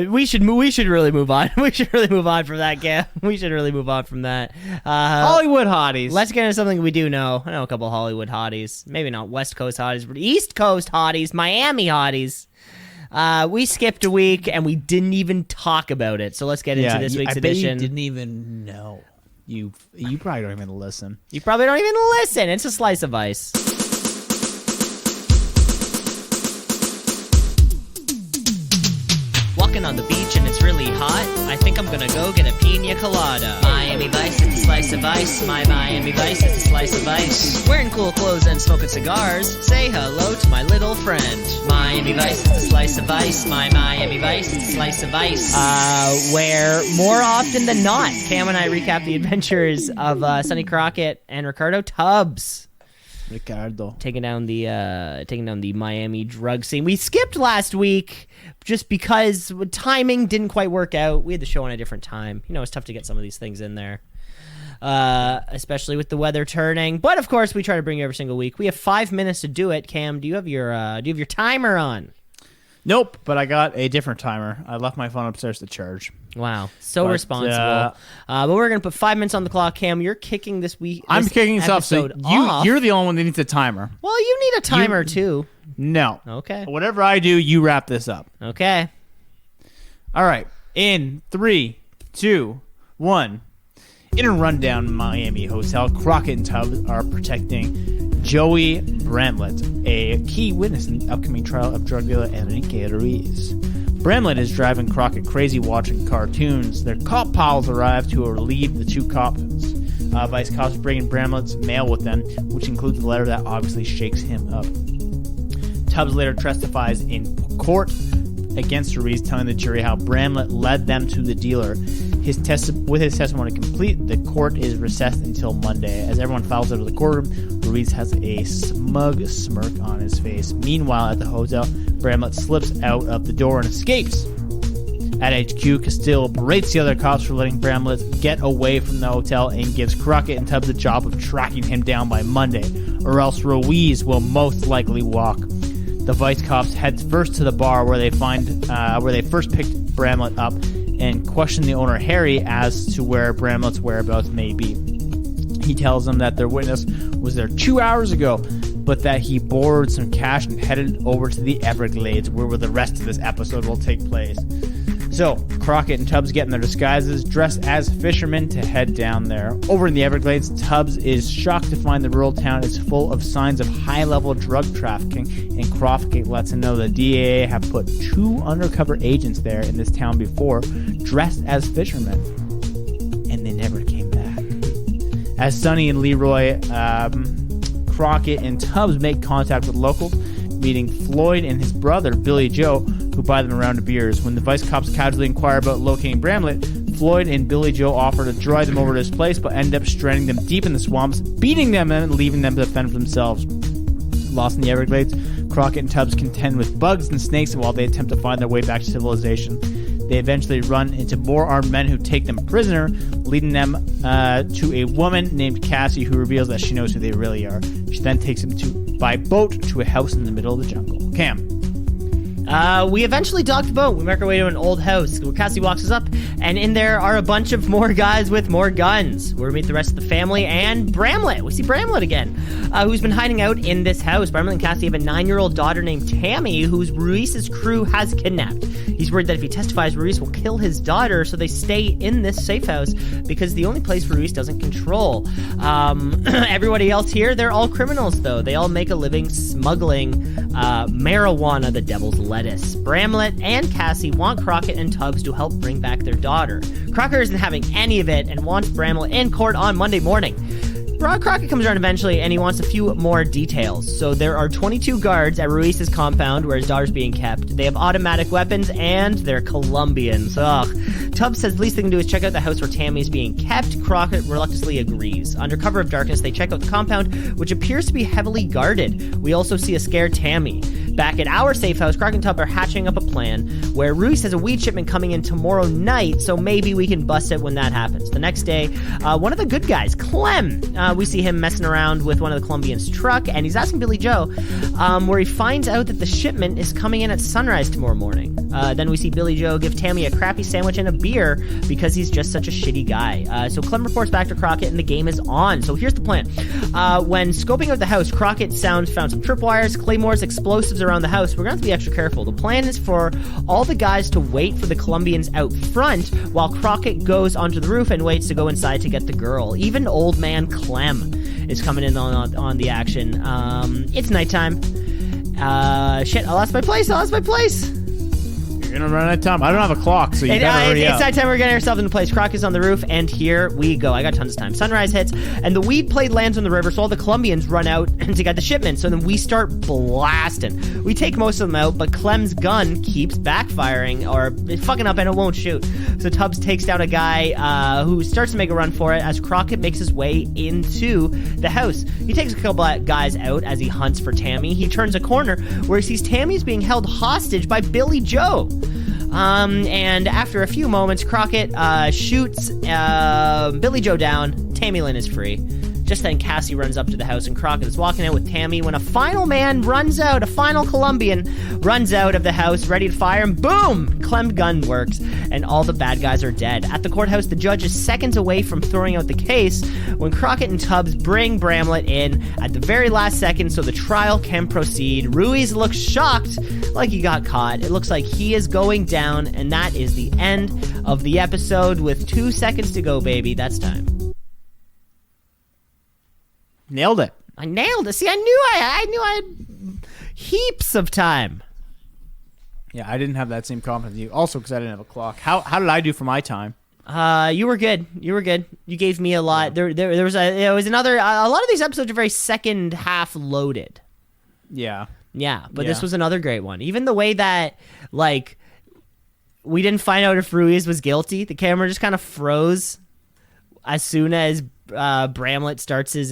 We should really move on. We should really move on from that, Cam. We should really move on from that. Hollywood hotties. Let's get into something we do know. I know a couple Hollywood hotties. Maybe not West Coast hotties, but East Coast hotties, Miami hotties. We skipped a week and we didn't even talk about it. So let's get into this week's edition. I bet you didn't even know. You probably don't even listen. You probably don't even listen. It's a slice of ice. Walking on the beach and it's really hot. I think I'm gonna go get a pina colada. Miami Vice, it's a slice of ice. My Miami Vice, it's a slice of ice. Wearing cool clothes and smoking cigars. Say hello to my little friend. Miami Vice, it's a slice of ice. My Miami Vice, it's a slice of ice. Where more often than not, Cam and I recap the adventures of Sonny Crockett and Ricardo Tubbs. Taking down the Miami drug scene. We skipped last week just because timing didn't quite work out. We had the show on a different time. You know, it's tough to get some of these things in there, especially with the weather turning. But of course, we try to bring you every single week. We have 5 minutes to do it. Cam, do you have your timer on? Nope, but I got a different timer. I left my phone upstairs to charge. Wow, so responsible. But we're going to put 5 minutes on the clock. Cam, you're kicking this week. I'm kicking this off, so you're the only one that needs a timer. Well, you need a timer too. No. Okay. Whatever I do, you wrap this up. Okay. All right. In 3, 2, 1. In a rundown Miami hotel, Crockett and Tubbs are protecting Joey Bramlett, a key witness in the upcoming trial of drug dealer Enrique Ruiz. Bramlett is driving Crockett crazy watching cartoons. Their cop pals arrive to relieve the two cops. Vice cops bringing Bramlett's mail with them, which includes a letter that obviously shakes him up. Tubbs later testifies in court against Ruiz, telling the jury how Bramlett led them to the dealer. With his testimony complete, the court is recessed until Monday. As everyone files out of the courtroom, Ruiz has a smug smirk on his face. Meanwhile, at the hotel, Bramlett slips out of the door and escapes. At HQ, Castile berates the other cops for letting Bramlett get away from the hotel and gives Crockett and Tubbs the job of tracking him down by Monday, or else Ruiz will most likely walk. The Vice cops head first to the bar where they first picked Bramlett up and question the owner Harry as to where Bramlett's whereabouts may be. He tells them that their witness was there 2 hours ago, but that he borrowed some cash and headed over to the Everglades, where the rest of this episode will take place. So, Crockett and Tubbs get in their disguises, dressed as fishermen, to head down there. Over in the Everglades, Tubbs is shocked to find the rural town is full of signs of high-level drug trafficking, and Crockett lets him know the DEA have put 2 undercover agents there in this town before, dressed as fishermen, and they never came back. As Sonny and Leroy, Crockett and Tubbs make contact with locals, meeting Floyd and his brother, Billy Joe, who buy them a round of beers. When the Vice cops casually inquire about locating Bramlett, Floyd and Billy Joe offer to drive them over to his place, but end up stranding them deep in the swamps, beating them and leaving them to fend for themselves. Lost in the Everglades, Crockett and Tubbs contend with bugs and snakes while they attempt to find their way back to civilization. They eventually run into more armed men who take them prisoner, leading them to a woman named Cassie, who reveals that she knows who they really are. She then takes them by boat to a house in the middle of the jungle. Cam. We eventually docked the boat. We make our way to an old house where Cassie walks us up, and in there are a bunch of more guys with more guns. We're to meet the rest of the family and Bramlett. We see Bramlett again, who's been hiding out in this house. Bramlett and Cassie have a 9-year-old daughter named Tammy, who's Ruiz's crew has kidnapped. He's worried that if he testifies, Ruiz will kill his daughter, so they stay in this safe house because the only place Ruiz doesn't control. Everybody else here, they're all criminals, though. They all make a living smuggling marijuana, the devil's lettuce. Bramlett and Cassie want Crockett and Tubbs to help bring back their daughter. Crocker isn't having any of it and wants Bramlett in court on Monday morning. Crockett comes around eventually, and he wants a few more details. So there are 22 guards at Ruiz's compound where his daughter's being kept. They have automatic weapons, and they're Colombians. Ugh. Tubbs says the least they can do is check out the house where Tammy's being kept. Crockett reluctantly agrees. Under cover of darkness, they check out the compound, which appears to be heavily guarded. We also see a scared Tammy. Back at our safe house, Crockett and Tubbs are hatching up a plan where Ruiz has a weed shipment coming in tomorrow night, so maybe we can bust it when that happens. The next day, one of the good guys, Clem, we see him messing around with one of the Colombians' truck, and he's asking Billy Joe, where he finds out that the shipment is coming in at sunrise tomorrow morning. Then we see Billy Joe give Tammy a crappy sandwich and a beer because he's just such a shitty guy. So Clem reports back to Crockett, and the game is on. So here's the plan. When scoping out the house, Crockett found some tripwires, claymores, explosives around the house. We're going to have to be extra careful. The plan is for all the guys to wait for the Colombians out front while Crockett goes onto the roof and waits to go inside to get the girl. Even old man Clem is coming in on the action. It's nighttime. Shit, I lost my place. You're gonna run out of time. I don't have a clock, so you better hurry up. It's nighttime. We're getting ourselves into place. Crock is on the roof, and here we go. I got tons of time. Sunrise hits, and the weed plate lands on the river, so all the Colombians run out to get the shipment. So then we start blasting. We take most of them out, but Clem's gun keeps backfiring, or fucking up, and it won't shoot. So Tubbs takes down a guy who starts to make a run for it as Crockett makes his way into the house. He takes a couple of guys out as he hunts for Tammy. He turns a corner where he sees Tammy's being held hostage by Billy Joe. And after a few moments, Crockett shoots Billy Joe down. Tammy Lynn is free. Just then, Cassie runs up to the house, and Crockett is walking out with Tammy when a final Colombian runs out of the house, ready to fire, and boom! Clem's gun works, and all the bad guys are dead. At the courthouse, the judge is seconds away from throwing out the case when Crockett and Tubbs bring Bramlett in at the very last second so the trial can proceed. Ruiz looks shocked, like he got caught. It looks like he is going down, and that is the end of the episode with 2 seconds to go, baby. That's time. Nailed it. I nailed it. See, I knew I had heaps of time. Yeah, I didn't have that same confidence as you. Also, because I didn't have a clock. How did I do for my time? You were good. You gave me a lot. There was another. A lot of these episodes are very second half loaded. Yeah. Yeah, but this was another great one. Even the way that, like, we didn't find out if Ruiz was guilty. The camera just kind of froze as soon as Bramlett starts his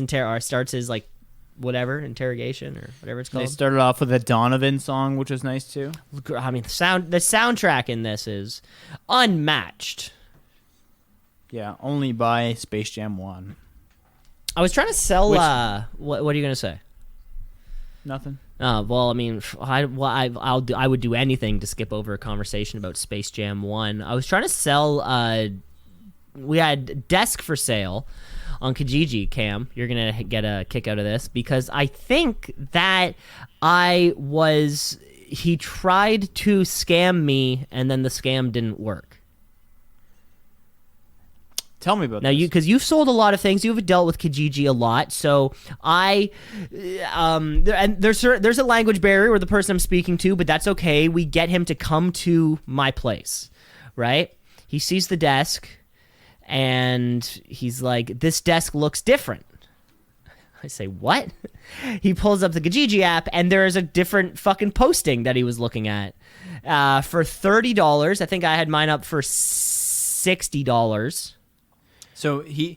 like whatever interrogation or whatever it's called. They started off with a Donovan song, which was nice too. I mean, the soundtrack in this is unmatched. Yeah, only by Space Jam 1. I was trying to sell. What are you gonna say? Nothing. Well, I mean, I would do anything to skip over a conversation about Space Jam 1. I was trying to sell. We had Desk for sale on Kijiji, Cam. You're going to get a kick out of this because I think that he tried to scam me and then the scam didn't work. Tell me about now, this. because you've sold a lot of things, you've dealt with Kijiji a lot. So there's a language barrier with the person I'm speaking to, but that's okay. We get him to come to my place, right? He sees the desk. And he's like, this desk looks different. I say, what? He pulls up the Kijiji app, and there's a different fucking posting that he was looking at. For $30, I think I had mine up for $60. So he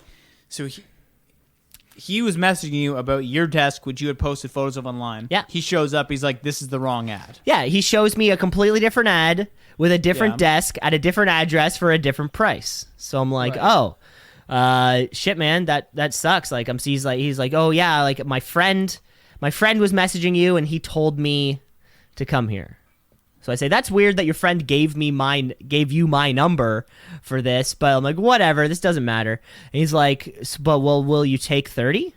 was messaging you about your desk, which you had posted photos of online. Yeah. He shows up. He's like, this is the wrong ad. Yeah, he shows me a completely different ad with a different desk at a different address for a different price. So I'm like, right. shit, man, that sucks. Like, he's like, oh yeah, like my friend was messaging you and he told me to come here. So I say, that's weird that your friend gave you my number for this, but I'm like, whatever, this doesn't matter. And he's like, but will you take 30?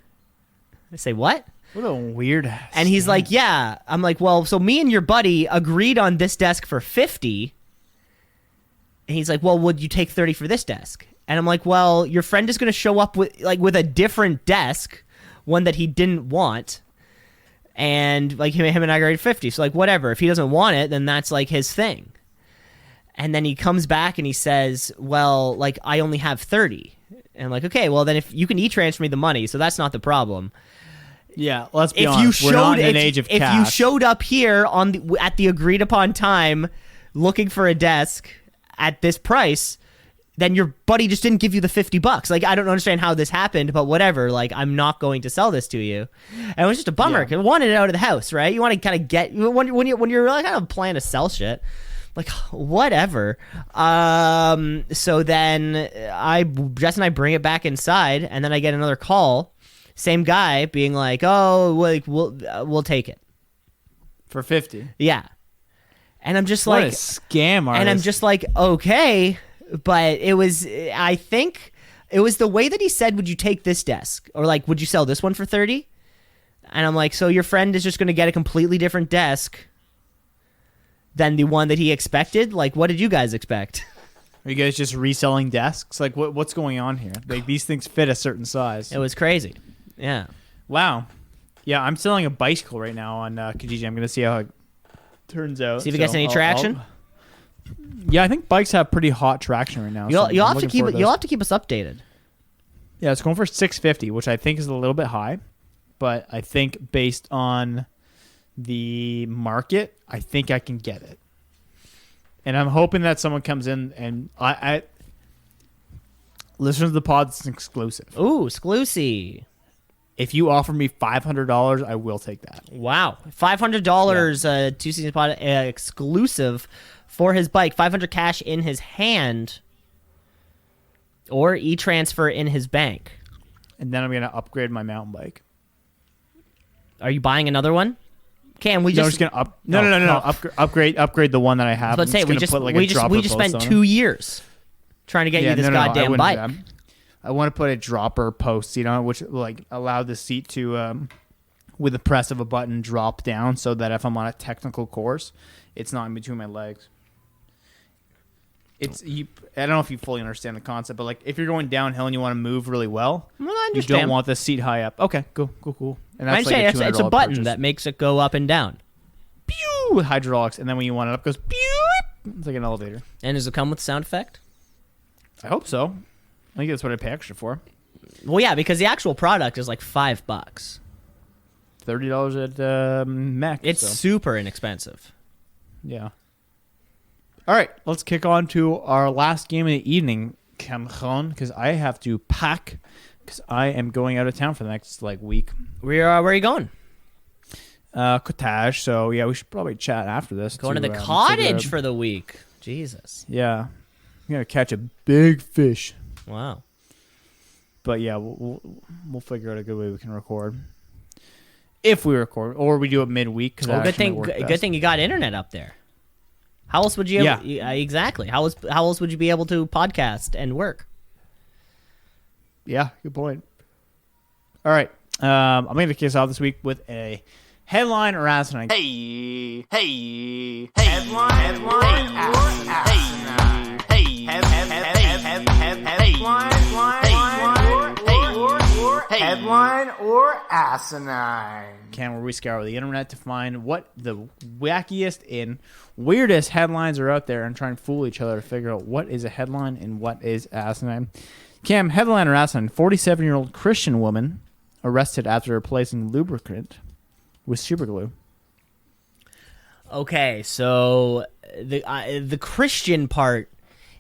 I say, what? What a weird. And he's like, yeah. I'm like, well, so me and your buddy agreed on this desk for 50. And he's like, well, would you take 30 for this desk? And I'm like, well, your friend is going to show up with a different desk, one that he didn't want. And like him and I agreed 50. So like, whatever. If he doesn't want it, then that's like his thing. And then he comes back and he says, well, like I only have 30. And I'm like, okay, well then if you can e-transfer me the money, so that's not the problem. Yeah, let's be honest. We're not in an age of cash. If you showed up here at the agreed upon time looking for a desk at this price, then your buddy just didn't give you the $50. Like, I don't understand how this happened, but whatever. Like, I'm not going to sell this to you. And it was just a bummer because I wanted it out of the house, right? You want to kind of get when you're like kind of planning to sell shit. Like, whatever. So then Jess and I bring it back inside, and then I get another call. Same guy being like, "Oh, like we'll take it for 50." Yeah, and I'm just what like, a scam artist. And I'm just like, okay, but I think it was the way that he said, "Would you take this desk?" or like, "Would you sell this one for 30?" And I'm like, so your friend is just going to get a completely different desk than the one that he expected? Like, what did you guys expect? Are you guys just reselling desks? Like, what's going on here? Like, these things fit a certain size. It was crazy. Yeah. Wow. Yeah, I'm selling a bicycle right now on Kijiji. I'm going to see how it turns out. See if it gets any traction. Yeah, I think bikes have pretty hot traction right now. You'll have to keep us updated. Yeah, it's going for $650, which I think is a little bit high, but I think based on the market, I think I can get it. And I'm hoping that someone comes in and I listeners to the pod, it's an exclusive. Ooh, exclusive. If you offer me $500, I will take that. Wow. $500 Two Cees pod exclusive for his bike. $500 cash in his hand or e-transfer in his bank. And then I'm going to upgrade my mountain bike. Are you buying another one? Can we just... No, I'm just going to upgrade the one that I have. Let's say we just spent 2 years trying to get you this goddamn bike. I want to put a dropper post seat on it, which like allow the seat to, with the press of a button, drop down so that if I'm on a technical course, it's not in between my legs. I don't know if you fully understand the concept, but like if you're going downhill and you want to move really well, I you don't want the seat high up. Okay, cool. And that's it's a button that makes it go up and down. Pew! With hydraulics, and then when you want it up, it goes pew! It's like an elevator. And does it come with sound effect? I hope so. I think that's what I pay extra for. Well, yeah, because the actual product is like $5. $30 at Mac. It's super inexpensive. Yeah. All right, let's kick on to our last game of the evening, Cameron, because I have to pack because I am going out of town for the next week. Where are you going? Cottage. So yeah, we should probably chat after this. Going to the cottage for the week. Jesus. Yeah, I'm gonna catch a big fish. Wow. But yeah, we'll figure out a good way we can record. If we record, or we do it midweek. Well, good thing you got internet up there. How else would you? Yeah, exactly. How else would you be able to podcast and work? Yeah, good point. All right, I'm going to kick us off this week with a headline or asinine. Hey, headline or asinine. Headline or asinine. Where we scour the internet to find what the wackiest and weirdest headlines are out there and try and fool each other to figure out what is a headline and what is asinine. Cam, headline or asinine: 47-year-old Christian woman arrested after replacing lubricant with super glue. Okay, so the Christian part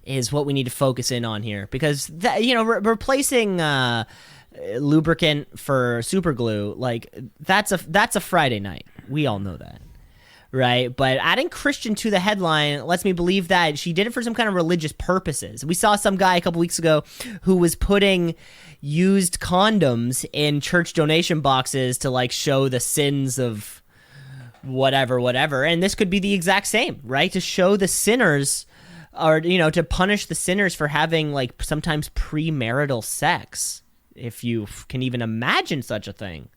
is what we need to focus in on here because replacing lubricant for super glue, like that's a Friday night. We all know that, right? But adding Christian to the headline lets me believe that she did it for some kind of religious purposes. We saw some guy a couple weeks ago who was putting used condoms in church donation boxes to show the sins of whatever. And this could be the exact same, right? To show the sinners, or, to punish the sinners for having, like, sometimes premarital sex, if you can even imagine such a thing.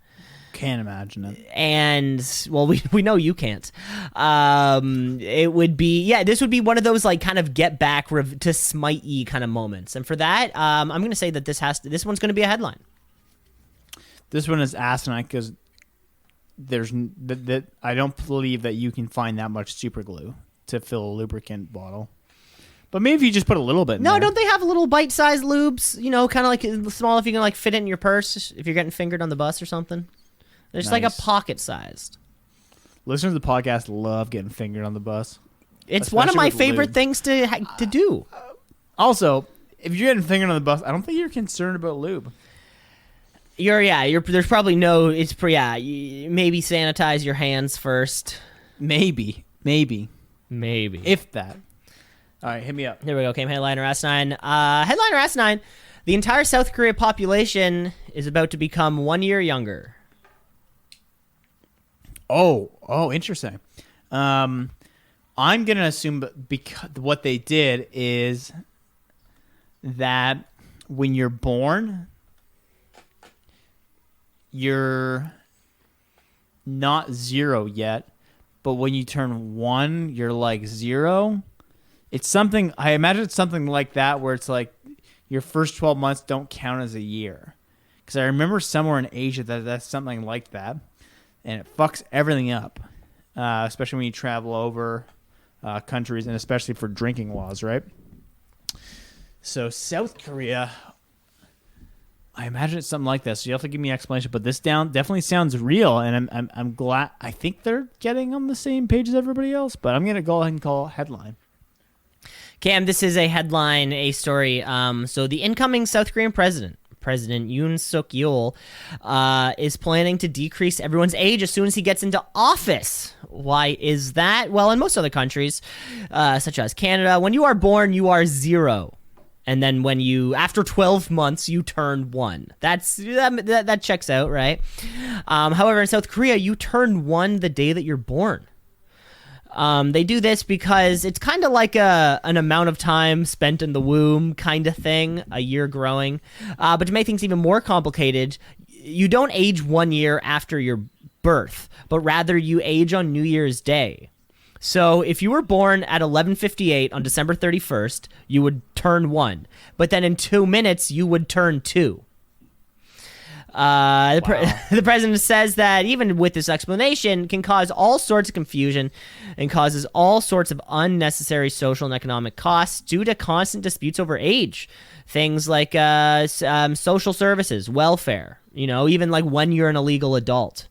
Can't imagine it. And, well, we know you can't. It would be, this would be one of those, like, kind of get back to smite-y kind of moments. And for that, I'm going to say that this one's going to be a headline. This one is asinine because I don't believe that you can find that much super glue to fill a lubricant bottle. But maybe if you just put a little bit in No, there. don't they have little bite-sized lubes? Kind of like small, if you can, like, fit it in your purse if you're getting fingered on the bus or something. They're just like a pocket-sized. Listeners of the podcast love getting fingered on the bus. It's one of my favorite things to do. Also, if you're getting fingered on the bus, I don't think you're concerned about lube. There's probably no. Maybe sanitize your hands first. Maybe. If that. All right, hit me up. Here we go. Came headliner Asinine. Headliner Asinine. The entire South Korea population is about to become 1 year younger. Oh, interesting. I'm gonna assume because what they did is that when you're born, you're not 0 yet, but when you turn 1, you're like 0. It's something, I imagine it's something like that, where it's like your first 12 months don't count as a year. Because I remember somewhere in Asia that's something like that. And it fucks everything up, especially when you travel over countries, and especially for drinking laws, right? So South Korea, I imagine it's something like this. So you have to give me an explanation, but this definitely sounds real, and I'm glad. I think they're getting on the same page as everybody else, but I'm gonna go ahead and call it headline. Cam, this is a headline, a story. So the incoming South Korean President Yoon Suk Yeol, is planning to decrease everyone's age as soon as he gets into office. Why is that? Well, in most other countries, such as Canada, when you are born, you are 0. And then after 12 months, you turn 1. That checks out, right? However, in South Korea, you turn 1 the day that you're born. They do this because it's kind of like an amount of time spent in the womb kind of thing, a year growing. But to make things even more complicated, you don't age 1 year after your birth, but rather you age on New Year's Day. So if you were born at 11:58 on December 31st, you would turn 1. But then in 2 minutes, you would turn 2. The president says that even with this explanation can cause all sorts of confusion and causes all sorts of unnecessary social and economic costs due to constant disputes over age. Things like social services, welfare, even like when you're an illegal adult.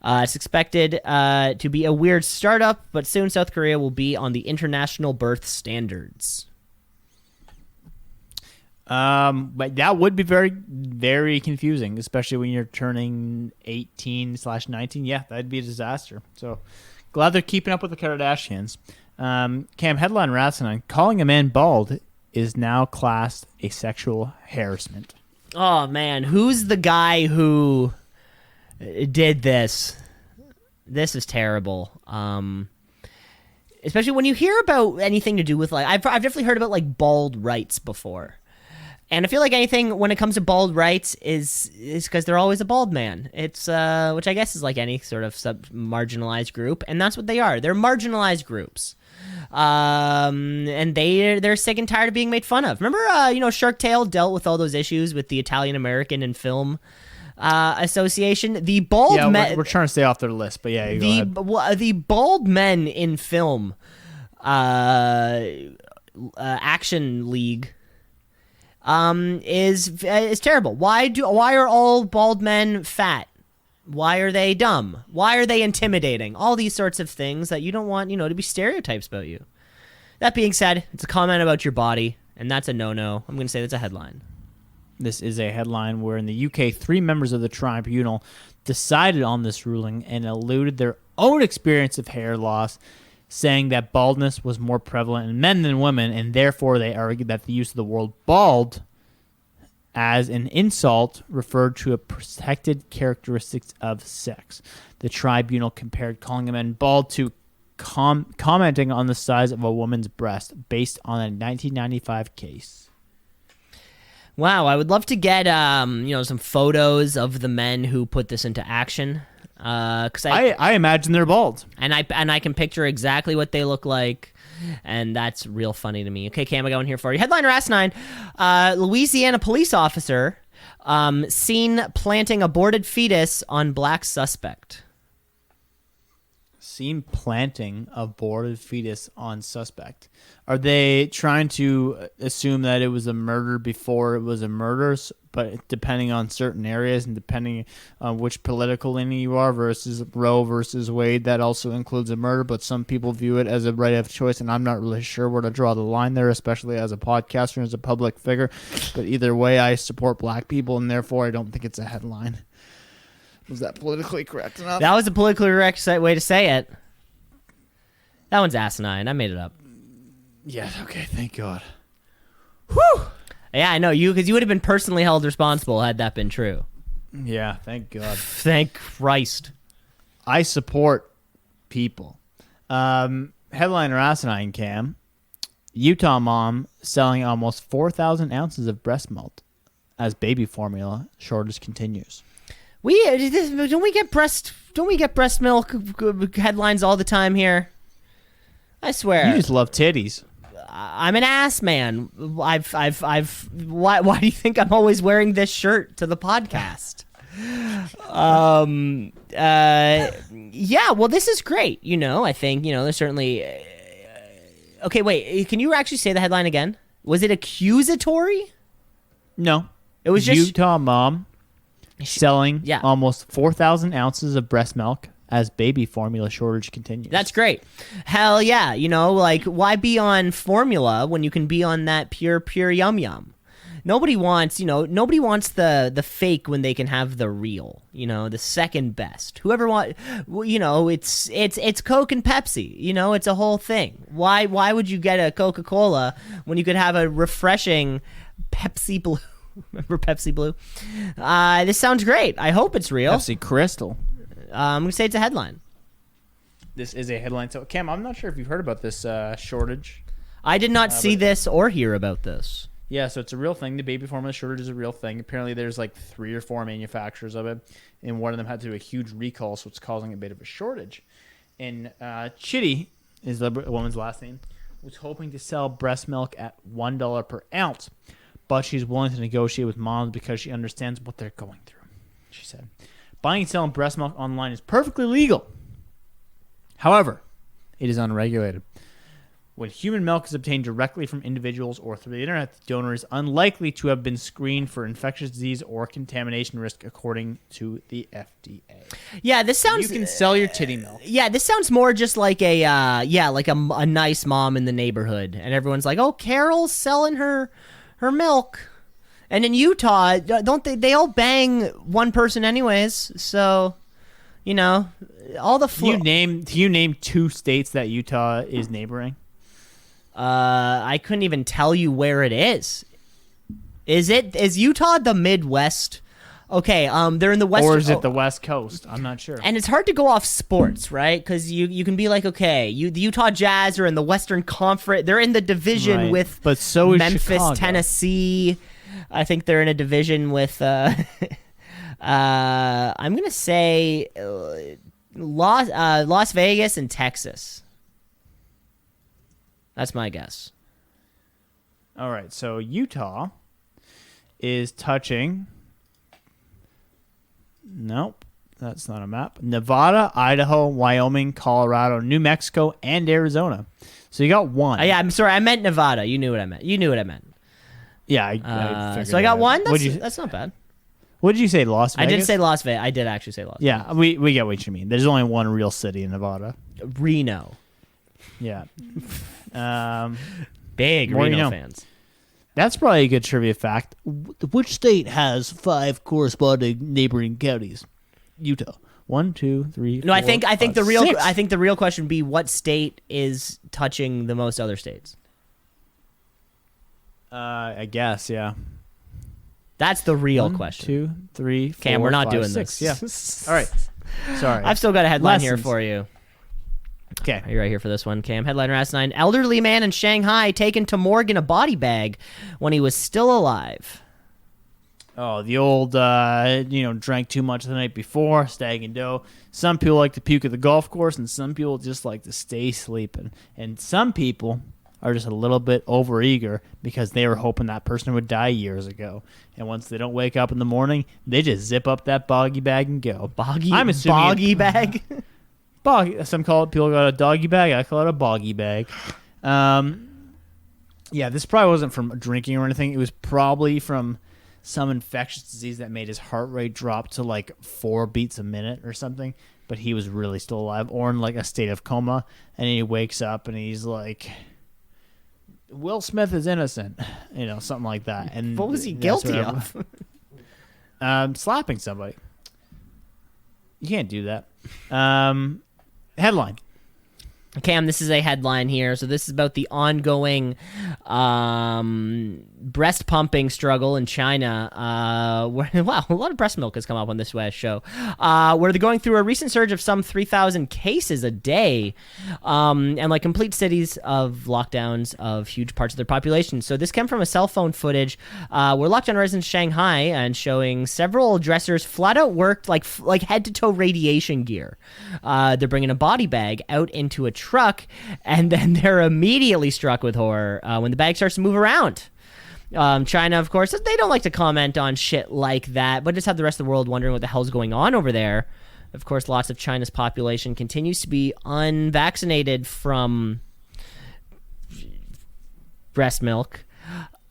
It's expected to be a weird startup, but soon South Korea will be on the international birth standards. But that would be very, very confusing, especially when you're turning 18/19. Yeah, that'd be a disaster. So glad they're keeping up with the Kardashians. Cam, headline Asinine, calling a man bald is now classed a sexual harassment. Oh, man. Who's the guy who did this? This is terrible. Especially when you hear about anything to do with, like, I've definitely heard about, like, bald rights before. And I feel like anything when it comes to bald rights is because they're always a bald man. It's which I guess is like any sort of marginalized group, and that's what they are. They're marginalized groups, and they're sick and tired of being made fun of. Remember, Shark Tale dealt with all those issues with the Italian American and Film Association. The bald men. We're trying to stay off their list, but yeah, the bald men in film Action League. Is terrible. Why are all bald men fat? Why are they dumb? Why are they intimidating? All these sorts of things that you don't want, to be stereotypes about you. That being said, it's a comment about your body, and that's a no-no. I'm going to say that's a headline. This is a headline where in the UK, 3 members of the tribunal decided on this ruling and alluded their own experience of hair loss, saying that baldness was more prevalent in men than women, and therefore they argued that the use of the word bald as an insult referred to a protected characteristics of sex. The tribunal compared calling a man bald to commenting on the size of a woman's breast based on a 1995 case. Wow, I would love to get some photos of the men who put this into action. Because I imagine they're bald, and I can picture exactly what they look like, and that's real funny to me. Okay, Cam, I got one here for you. Headliner Asinine: Louisiana police officer seen planting aborted fetus on black suspect. Seen planting aborted fetus on suspect. Are they trying to assume that it was a murder before it was a murder? But depending on certain areas and depending on which political leaning you are versus Roe versus Wade, that also includes a murder. But some people view it as a right of choice, and I'm not really sure where to draw the line there, especially as a podcaster and as a public figure. But either way, I support black people, and therefore I don't think it's a headline. Was that politically correct enough? That was a politically correct way to say it. That one's asinine. I made it up. Yeah, okay, thank God. Whew! Yeah, I know, because you would have been personally held responsible had that been true. Yeah, thank God. Thank Christ. I support people. Headliner Asinine, Cam. Utah mom selling almost 4,000 ounces of breast milk as baby formula shortage continues. Don't we get breast milk headlines all the time here? I swear. You just love titties. I'm an ass man. Why do you think I'm always wearing this shirt to the podcast? Yeah, well, this is great. I think, there's certainly, okay, wait, can you actually say the headline again? Was it accusatory? No. It was just Utah mom selling Yeah. almost 4,000 ounces of breast milk as baby formula shortage continues. That's great. Hell yeah. Why be on formula when you can be on that pure yum yum? Nobody wants the fake when they can have the real, the second best. Whoever it's Coke and Pepsi, it's a whole thing. Why would you get a Coca-Cola when you could have a refreshing Pepsi Blue? Remember Pepsi Blue? This sounds great. I hope it's real. Pepsi Crystal. I'm going to say it's a headline. This is a headline. So, Cam, I'm not sure if you've heard about this shortage. I did not see this or hear about this. Yeah, so it's a real thing. The baby formula shortage is a real thing. Apparently, there's like 3 or 4 manufacturers of it, and one of them had to do a huge recall, so it's causing a bit of a shortage. And Chitty is the woman's last name, was hoping to sell breast milk at $1 per ounce, but she's willing to negotiate with moms because she understands what they're going through, she said. Buying and selling breast milk online is perfectly legal. However, it is unregulated. When human milk is obtained directly from individuals or through the internet, the donor is unlikely to have been screened for infectious disease or contamination risk, according to the FDA. Yeah, this sounds. You can sell your titty milk. Yeah, this sounds more just like a nice mom in the neighborhood, and everyone's like, "Oh, Carol's selling her milk." And in Utah, don't they all bang one person anyways? So, all the Do you name 2 states that Utah is neighboring? I couldn't even tell you where it is. Is Utah the Midwest? Okay, they're in the West. Or is it the West Coast? I'm not sure. And it's hard to go off sports, right? Because you can be like, okay, the Utah Jazz are in the Western Conference. They're in the division with but so is Memphis, Chicago. Tennessee. I think they're in a division with. I'm gonna say Las Vegas and Texas. That's my guess. All right, so Utah is touching. Nope, that's not a map. Nevada, Idaho, Wyoming, Colorado, New Mexico, and Arizona. So you got 1. Yeah, I'm sorry. I meant Nevada. You knew what I meant. Yeah, I figured So I got that out. 1. That's not bad. What did you say, Las Vegas? I did say Las Vegas. I did actually say Las Vegas. Yeah, we get what you mean. There's only 1 real city in Nevada. Reno. Yeah. Big More Reno you know. fans. That's probably a good trivia fact. Which state has 5 corresponding neighboring counties? Utah. 1, 2, 3. No, I think the real 6. I think the real question would be what state is touching the most other states. I guess, yeah. That's the real 1, question. 2, 3, 4, Cam, we're not 5, doing 6. this. Yeah. All right. Sorry. I've still got a headline here Lessons. for you. Okay. Are you right here for this one, Cam? Headliner Asinine. Elderly man in Shanghai taken to morgue in a body bag when he was still alive. Oh, the old, drank too much the night before, stag and doe. Some people like to puke at the golf course, and some people just like to stay sleeping. And some people are just a little bit overeager because they were hoping that person would die years ago. And once they don't wake up in the morning, they just zip up that boggy bag and go. Boggy bag? Boggy. Some call it, people got a doggy bag. I call it a boggy bag. Yeah, this probably wasn't from drinking or anything. It was probably from some infectious disease that made his heart rate drop to like 4 beats a minute or something. But he was really still alive, or in like a state of coma. And he wakes up and he's like, Will Smith is innocent, something like that. And What was he that's guilty what of? slapping somebody. You can't do that. Headline. Cam, this is a headline here. So this is about the ongoing breast pumping struggle in China. Wow, a lot of breast milk has come up on this show. Where they're going through a recent surge of some 3,000 cases a day, and like complete cities of lockdowns of huge parts of their population. So this came from a cell phone footage where lockdown residents in Shanghai and showing several dressers flat out worked like head to toe radiation gear. They're bringing a body bag out into a truck, and then they're immediately struck with horror when the bag starts to move around. China, of course, they don't like to comment on shit like that, but just have the rest of the world wondering what the hell's going on over there. Of course, lots of China's population continues to be unvaccinated from breast milk.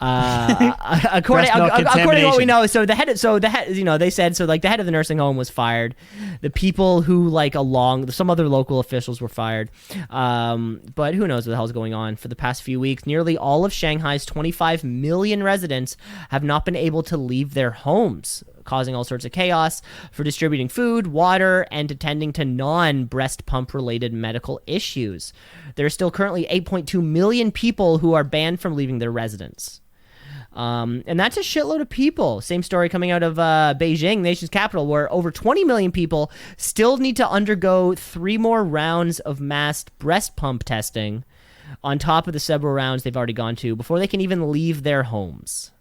According to what we know, the head, they said, the head of the nursing home was fired. The people who some other local officials were fired. But who knows what the hell's going on. For the past few weeks, nearly all of Shanghai's 25 million residents have not been able to leave their homes, causing all sorts of chaos for distributing food, water, and attending to non-breast pump related medical issues. There are still currently 8.2 million people who are banned from leaving their residence. And that's a shitload of people. Same story coming out of Beijing, the nation's capital, where over 20 million people still need to undergo 3 more rounds of mass breast pump testing on top of the several rounds they've already gone to before they can even leave their homes.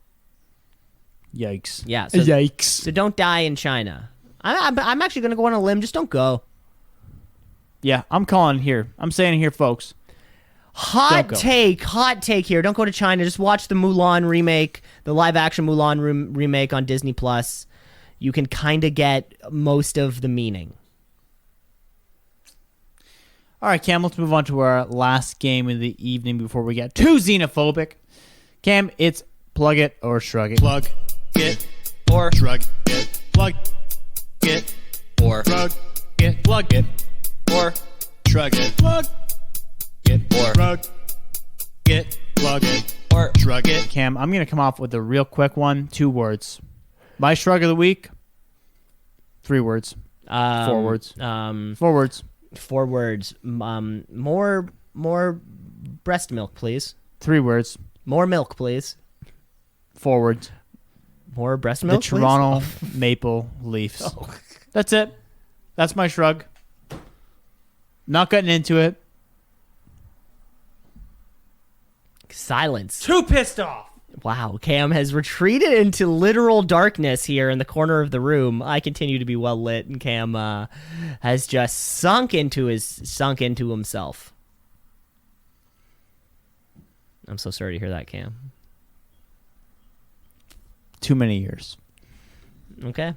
Yikes. Yeah. Yikes. So don't die in China. I'm actually going to go on a limb. Just don't go. Yeah, I'm calling here. I'm saying here, folks. Hot take here. Don't go to China. Just watch the Mulan remake, the live-action Mulan remake on Disney+. You can kind of get most of the meaning. All right, Cam, let's move on to our last game of the evening before we get too xenophobic. Cam, it's plug it or shrug it. Plug it or shrug it. Plug it or shrug it. Plug it or shrug it. Plug it or shrug it. Plug it or shrug it. Cam, I'm going to come off with a real quick one. 2 words. My shrug of the week. 3 words. 4 words. 4 words. 4 words. More breast milk, please. 3 words. More milk, please. 4 words. More breast milk, The Toronto Maple Leafs. Oh. That's it. That's my shrug. Not getting into it. Silence. Too pissed off. Wow, Cam has retreated into literal darkness here in the corner of the room. I continue to be well lit, and Cam has just sunk into himself. I'm so sorry to hear that, Cam. Too many years. Okay,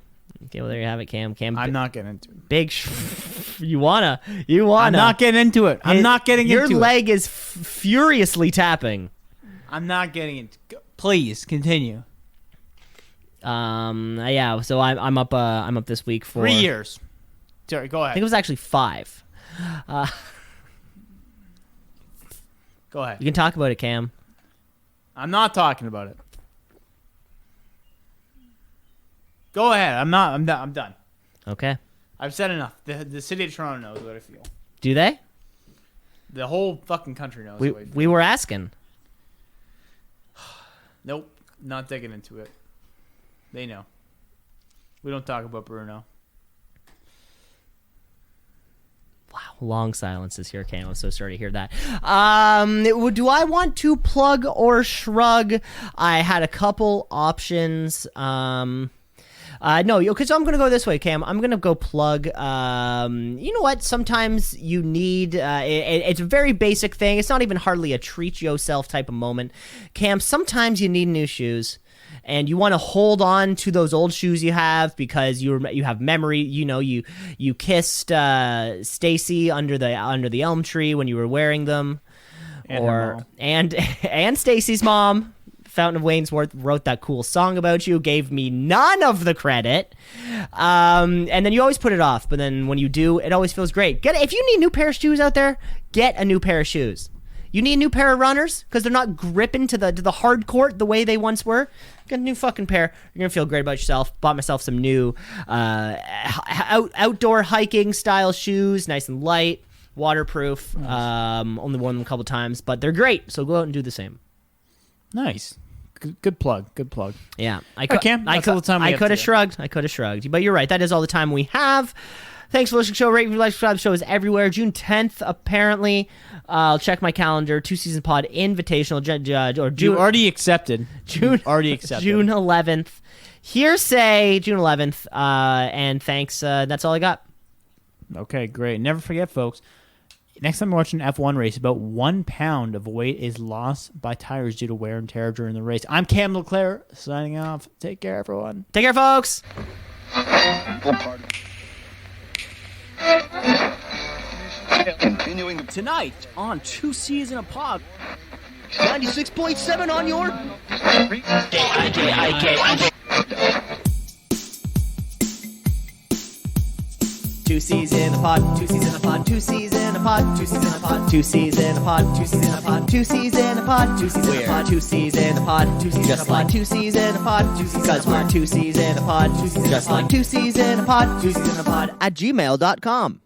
well there you have it, Cam. I'm not getting into it. Big. You wanna? I'm not getting into it. I'm not getting into it. Your leg is furiously tapping. I'm not getting into it. Please continue. Yeah. So I'm up. I'm up this week for 3 years. Sorry, go I ahead. think it was actually 5. Go ahead. You can talk about it, Cam. I'm not talking about it. Go ahead. I'm done. Okay. I've said enough. The city of Toronto knows what I feel. Do they? The whole fucking country knows what I feel. We were asking. Nope. Not digging into it. They know. We don't talk about Bruno. long silences here, Cam. I'm so sorry to hear that. Do I want to plug or shrug? I had a couple options. No, because I'm going to go this way, Cam. I'm going to go plug. You know what? Sometimes you need, it's a very basic thing. It's not even hardly a treat yourself type of moment. Cam, sometimes you need new shoes. And you want to hold on to those old shoes you have because you have memory. You know, you kissed Stacy under the elm tree when you were wearing them, and Stacy's mom, Fountain of Waynesworth, wrote that cool song about you. Gave me none of the credit, and then you always put it off. But then when you do, it always feels great. If you need a new pair of shoes out there, get a new pair of shoes. You need a new pair of runners because they're not gripping to the hard court the way they once were. Get a new fucking pair. You're going to feel great about yourself. Bought myself some new outdoor hiking style shoes. Nice and light. Waterproof. Only worn them a couple times, but they're great. So go out and do the same. Nice. Good plug. Yeah. I could have shrugged. But you're right. That is all the time we have. Thanks for listening to the show. Rate, like, subscribe. The show is everywhere. June 10th, apparently. I'll check my calendar. Two Season Pod Invitational. Or June. You already accepted. June 11th. Hearsay, June 11th. And thanks. That's all I got. Okay, great. Never forget, folks. Next time you're watching an F1 race, about 1 pound of weight is lost by tires due to wear and tear during the race. I'm Cam LeClaire, signing off. Take care, everyone. Take care, folks. Continuing tonight on Two Cees in a Pod. 96.7 on your. Two Cees in a pod, two Cees in a pod, two Cees in a pod, two Cees in a pod, two Cees in a pod, two Cees in a pod, two Cees in a pod, two Cees in a pod, two Cees in a pod, just like two Cees in a pod, because we're two Cees in a pod, just like two Cees in a pod, two Cees in a pod at gmail.com.